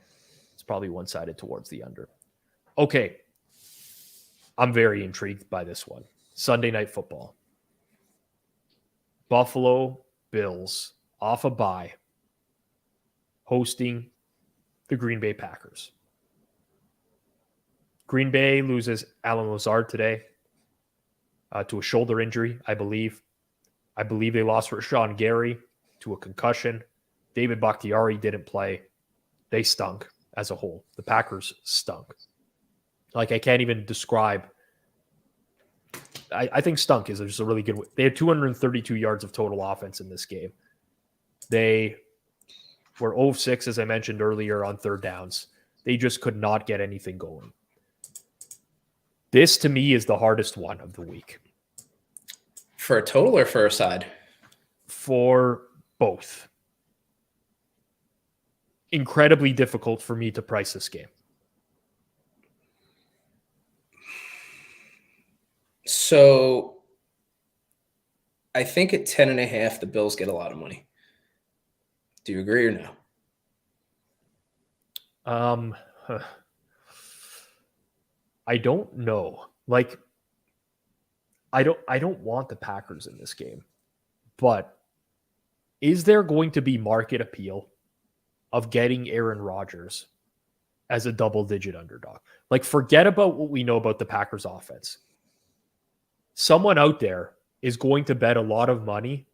It's probably one-sided towards the under. Okay. I'm very intrigued by this one. Sunday Night Football. Buffalo Bills off a bye, hosting the Green Bay Packers. Green Bay loses Alan Lazard today to a shoulder injury, I believe. I believe they lost Rashawn Gary to a concussion. David Bakhtiari didn't play. They stunk as a whole. The Packers stunk. Like, I can't even describe. I think stunk is just a really good. They had 232 yards of total offense in this game. They were 0-6, as I mentioned earlier, on third downs. They just could not get anything going. This, to me, is the hardest one of the week. For a total or for a side? For both. Incredibly difficult for me to price this game. So I think at 10.5, the Bills get a lot of money. Do you agree or no? I don't know. Like, I don't want the Packers in this game, but is there going to be market appeal of getting Aaron Rodgers as a double-digit underdog? Like, forget about what we know about the Packers offense. Someone out there is going to bet a lot of money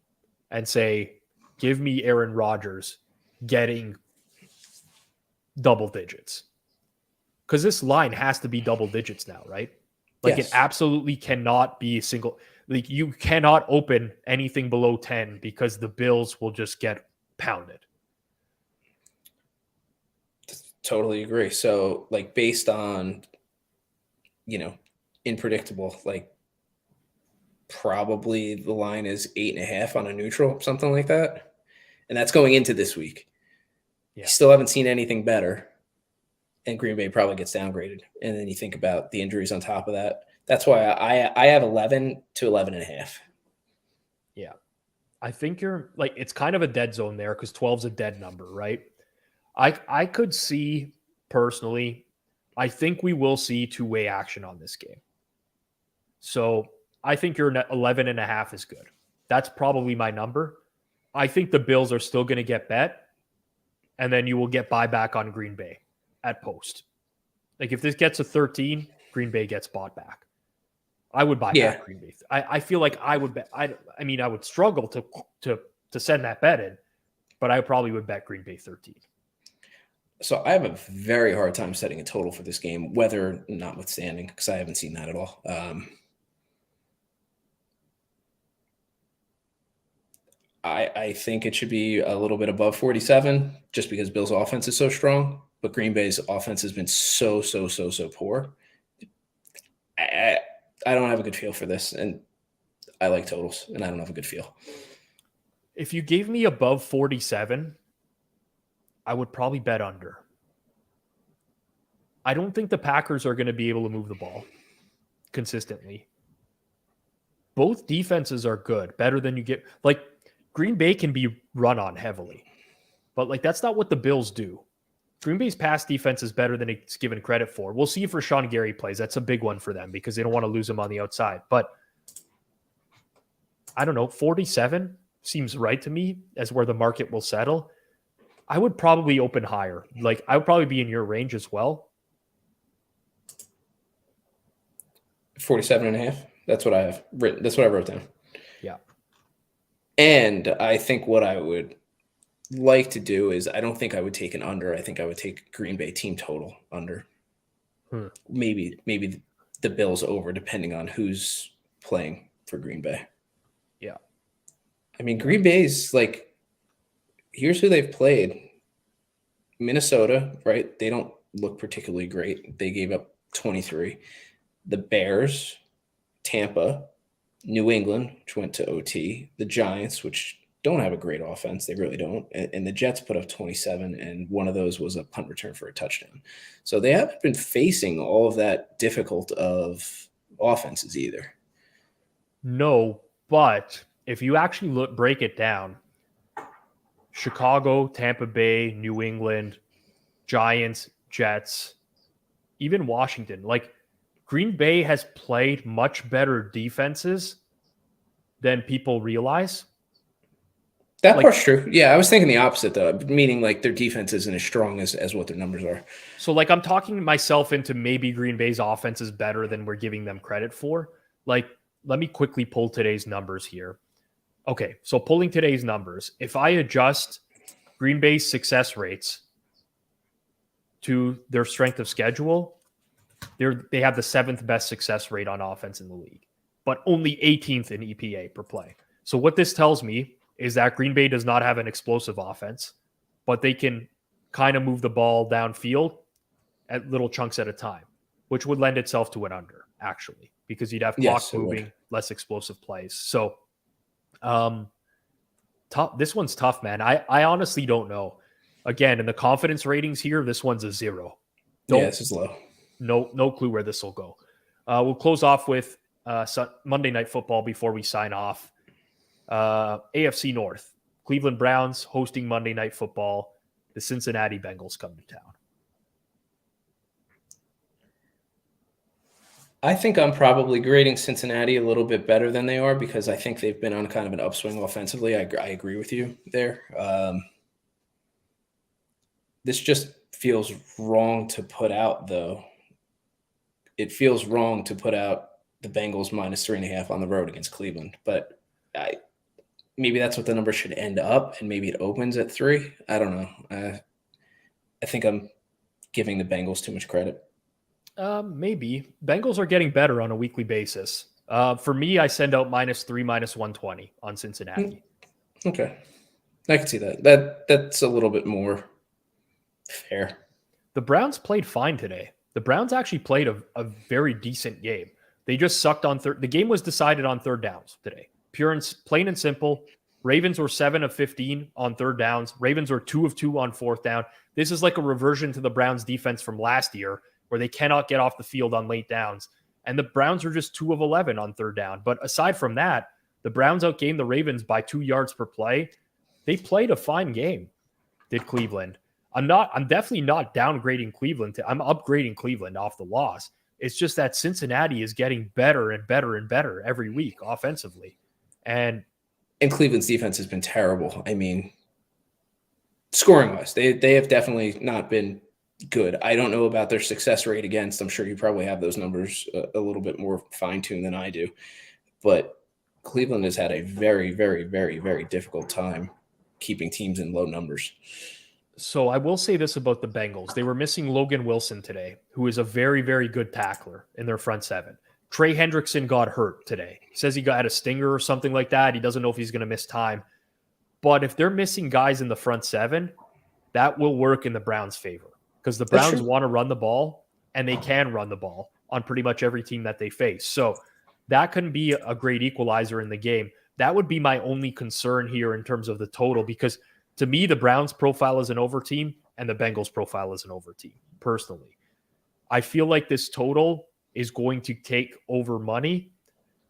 and say, give me Aaron Rodgers getting double digits. Because this line has to be double digits now, right? Like, Yes. It absolutely cannot be a single. Like, you cannot open anything below 10 because the Bills will just get pounded. Totally agree. So, like, based on, unpredictable, like, probably the line is 8.5 on a neutral, something like that. And that's going into this week. Yeah. You still haven't seen anything better. And Green Bay probably gets downgraded. And then you think about the injuries on top of that. That's why I have 11 to 11.5. Yeah. I think you're like, it's kind of a dead zone there because 12 is a dead number, right? I could see personally, I think we will see two-way action on this game. So I think your 11.5 is good. That's probably my number. I think the Bills are still going to get bet, and then you will get buyback on Green Bay at post. Like, if this gets a 13, Green Bay gets bought back. I would buy back Green Bay. I feel like I would bet. I mean, I would struggle to send that bet in, but I probably would bet Green Bay 13. So I have a very hard time setting a total for this game, weather notwithstanding, because I haven't seen that at all. I think it should be a little bit above 47 just because Bill's offense is so strong, but Green Bay's offense has been so poor. I don't have a good feel for this, and I like totals, and I don't have a good feel. If you gave me above 47, I would probably bet under. I don't think the Packers are going to be able to move the ball consistently. Both defenses are good, better than you get. Like, Green Bay can be run on heavily, but like, that's not what the Bills do. Green Bay's pass defense is better than it's given credit for. We'll see if Rashawn Gary plays. That's a big one for them because they don't want to lose him on the outside. But I don't know, 47 seems right to me as where the market will settle. I would probably open higher. Like, I would probably be in your range as well. 47.5. That's what I have written. That's what I wrote down. Yeah. And I think what I would like to do is I don't think I would take an under. I think I would take Green Bay team total under. Maybe the Bills over, depending on who's playing for Green Bay. Yeah. I mean, Green Bay's like, here's who they've played. Minnesota, right? They don't look particularly great. They gave up 23. The Bears, Tampa, New England, which went to OT, the Giants, which don't have a great offense. They really don't. And the Jets put up 27, and one of those was a punt return for a touchdown. So they haven't been facing all of that difficult of offenses either. No, but if you actually break it down, Chicago, Tampa Bay, New England, Giants, Jets, even Washington, like, Green Bay has played much better defenses than people realize. That part's true. Yeah, I was thinking the opposite, though, meaning like their defense isn't as strong as what their numbers are. So, like, I'm talking myself into maybe Green Bay's offense is better than we're giving them credit for. Like, let me quickly pull today's numbers here. Okay, so pulling today's numbers, if I adjust Green Bay's success rates to their strength of schedule, they have the 7th best success rate on offense in the league, but only 18th in EPA per play. So what this tells me is that Green Bay does not have an explosive offense, but they can kind of move the ball downfield at little chunks at a time, which would lend itself to an under, actually, because you'd have clock moving, less explosive plays. So this one's tough, man. I honestly don't know. Again, in the confidence ratings here, this one's a 0. This is low. No clue where this will go. We'll close off with Monday Night Football before we sign off. AFC North, Cleveland Browns hosting Monday Night Football. The Cincinnati Bengals come to town. I think I'm probably grading Cincinnati a little bit better than they are because I think they've been on kind of an upswing offensively. I agree with you there. This just feels wrong to put out, though. It feels wrong to put out the Bengals -3.5 on the road against Cleveland, but maybe that's what the number should end up, and maybe it opens at 3. I don't know. I think I'm giving the Bengals too much credit. Maybe. Bengals are getting better on a weekly basis. For me, I send out -3, -120 on Cincinnati. Okay. I can see that. That's a little bit more fair. The Browns played fine today. The Browns actually played a very decent game. They just sucked on third. The game was decided on third downs today. Pure and plain and simple. Ravens were 7 of 15 on third downs. Ravens were 2 of 2 on fourth down. This is like a reversion to the Browns defense from last year where they cannot get off the field on late downs. And the Browns are just 2 of 11 on third down. But aside from that, the Browns outgained the Ravens by 2 yards per play. They played a fine game, did Cleveland. I'm definitely not downgrading Cleveland. I'm upgrading Cleveland off the loss. It's just that Cincinnati is getting better and better and better every week offensively. And Cleveland's defense has been terrible. I mean, scoring-wise, they have definitely not been good. I don't know about their success rate against. I'm sure you probably have those numbers a little bit more fine-tuned than I do. But Cleveland has had a very, very, very, very difficult time keeping teams in low numbers. So I will say this about the Bengals. They were missing Logan Wilson today, who is a very, very good tackler in their front seven. Trey Hendrickson got hurt today. He says he got a stinger or something like that. He doesn't know if he's going to miss time. But if they're missing guys in the front seven, that will work in the Browns' favor because the Browns want to run the ball, and they can run the ball on pretty much every team that they face. So that can be a great equalizer in the game. That would be my only concern here in terms of the total because to me, the Browns profile is an over team and the Bengals profile is an over team, personally. I feel like this total is going to take over money,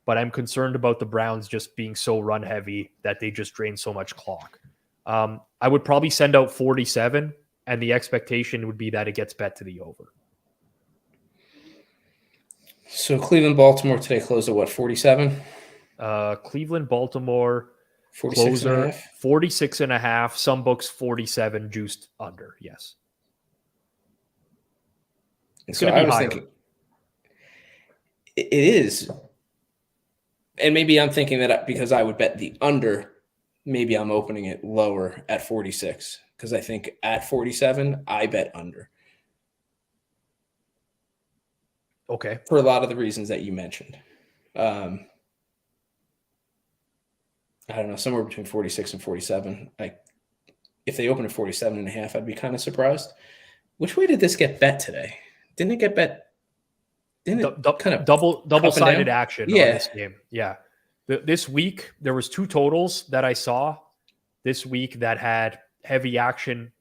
but I'm concerned about the Browns just being so run heavy that they just drain so much clock. I would probably send out 47, and the expectation would be that it gets bet to the over. So Cleveland-Baltimore today closed at what, 47? Cleveland-Baltimore 46 closer, and a half? 46.5. Some books 47 juiced under. Yes. It's going to be higher. Thinking, it is. And maybe I'm thinking that because I would bet the under, maybe I'm opening it lower at 46 because I think at 47, I bet under. Okay. For a lot of the reasons that you mentioned. I don't know, somewhere between 46 and 47. If they open at 47.5, I'd be kind of surprised. Which way did this get bet today? Didn't it get bet? Didn't it kind of double-sided action on this game? Yeah. This week, there was 2 totals that I saw this week that had heavy action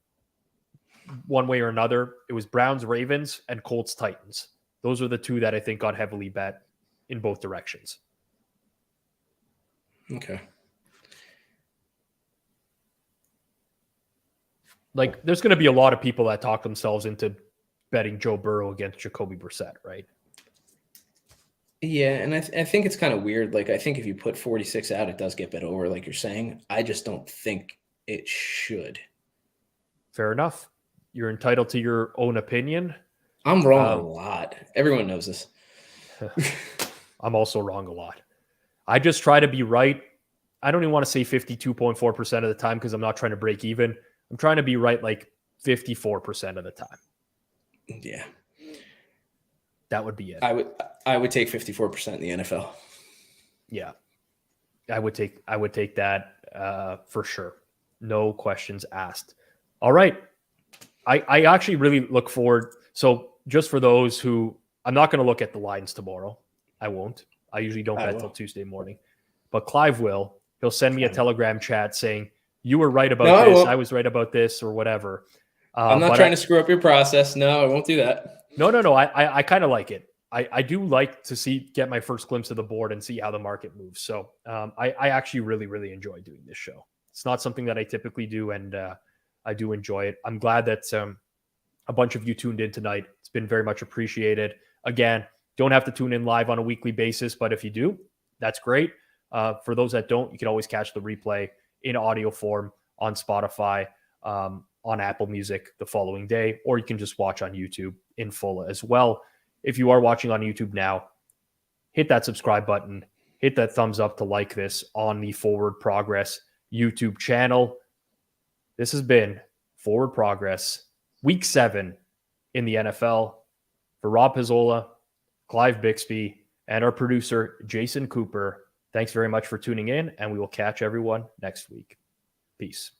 one way or another. It was Browns-Ravens and Colts-Titans. Those are the 2 that I think got heavily bet in both directions. Okay. Like, there's going to be a lot of people that talk themselves into betting Joe Burrow against Jacoby Brissett, right? Yeah, and I think it's kind of weird. Like, I think if you put 46 out, it does get bet over, like you're saying. I just don't think it should. Fair enough. You're entitled to your own opinion. I'm wrong a lot. Everyone knows this. I'm also wrong a lot. I just try to be right. I don't even want to say 52.4% of the time because I'm not trying to break even. I'm trying to be right like 54% of the time. Yeah. That would be it. I would take 54% in the NFL. Yeah. I would take that for sure. No questions asked. All right. I actually really look forward. So just for those who, I'm not going to look at the lines tomorrow. I won't. I usually don't bet till Tuesday morning. But Clive will. He'll send me a Telegram chat saying, you were right about this. I was right about this or whatever. I'm not trying to screw up your process. No, I won't do that. No. I kind of like it. I do like to get my first glimpse of the board and see how the market moves. So I actually really, really enjoy doing this show. It's not something that I typically do, and I do enjoy it. I'm glad that a bunch of you tuned in tonight. It's been very much appreciated. Again, don't have to tune in live on a weekly basis, but if you do, that's great. For those that don't, you can always catch the replay in audio form on Spotify, on Apple Music the following day, or you can just watch on YouTube in full as well. If you are watching on YouTube now, hit that subscribe button, hit that thumbs up to like this on the Forward Progress YouTube channel. This has been Forward Progress, Week 7 in the NFL. For Rob Pizzola, Clive Bixby, and our producer, Jason Cooper, thanks very much for tuning in, and we will catch everyone next week. Peace.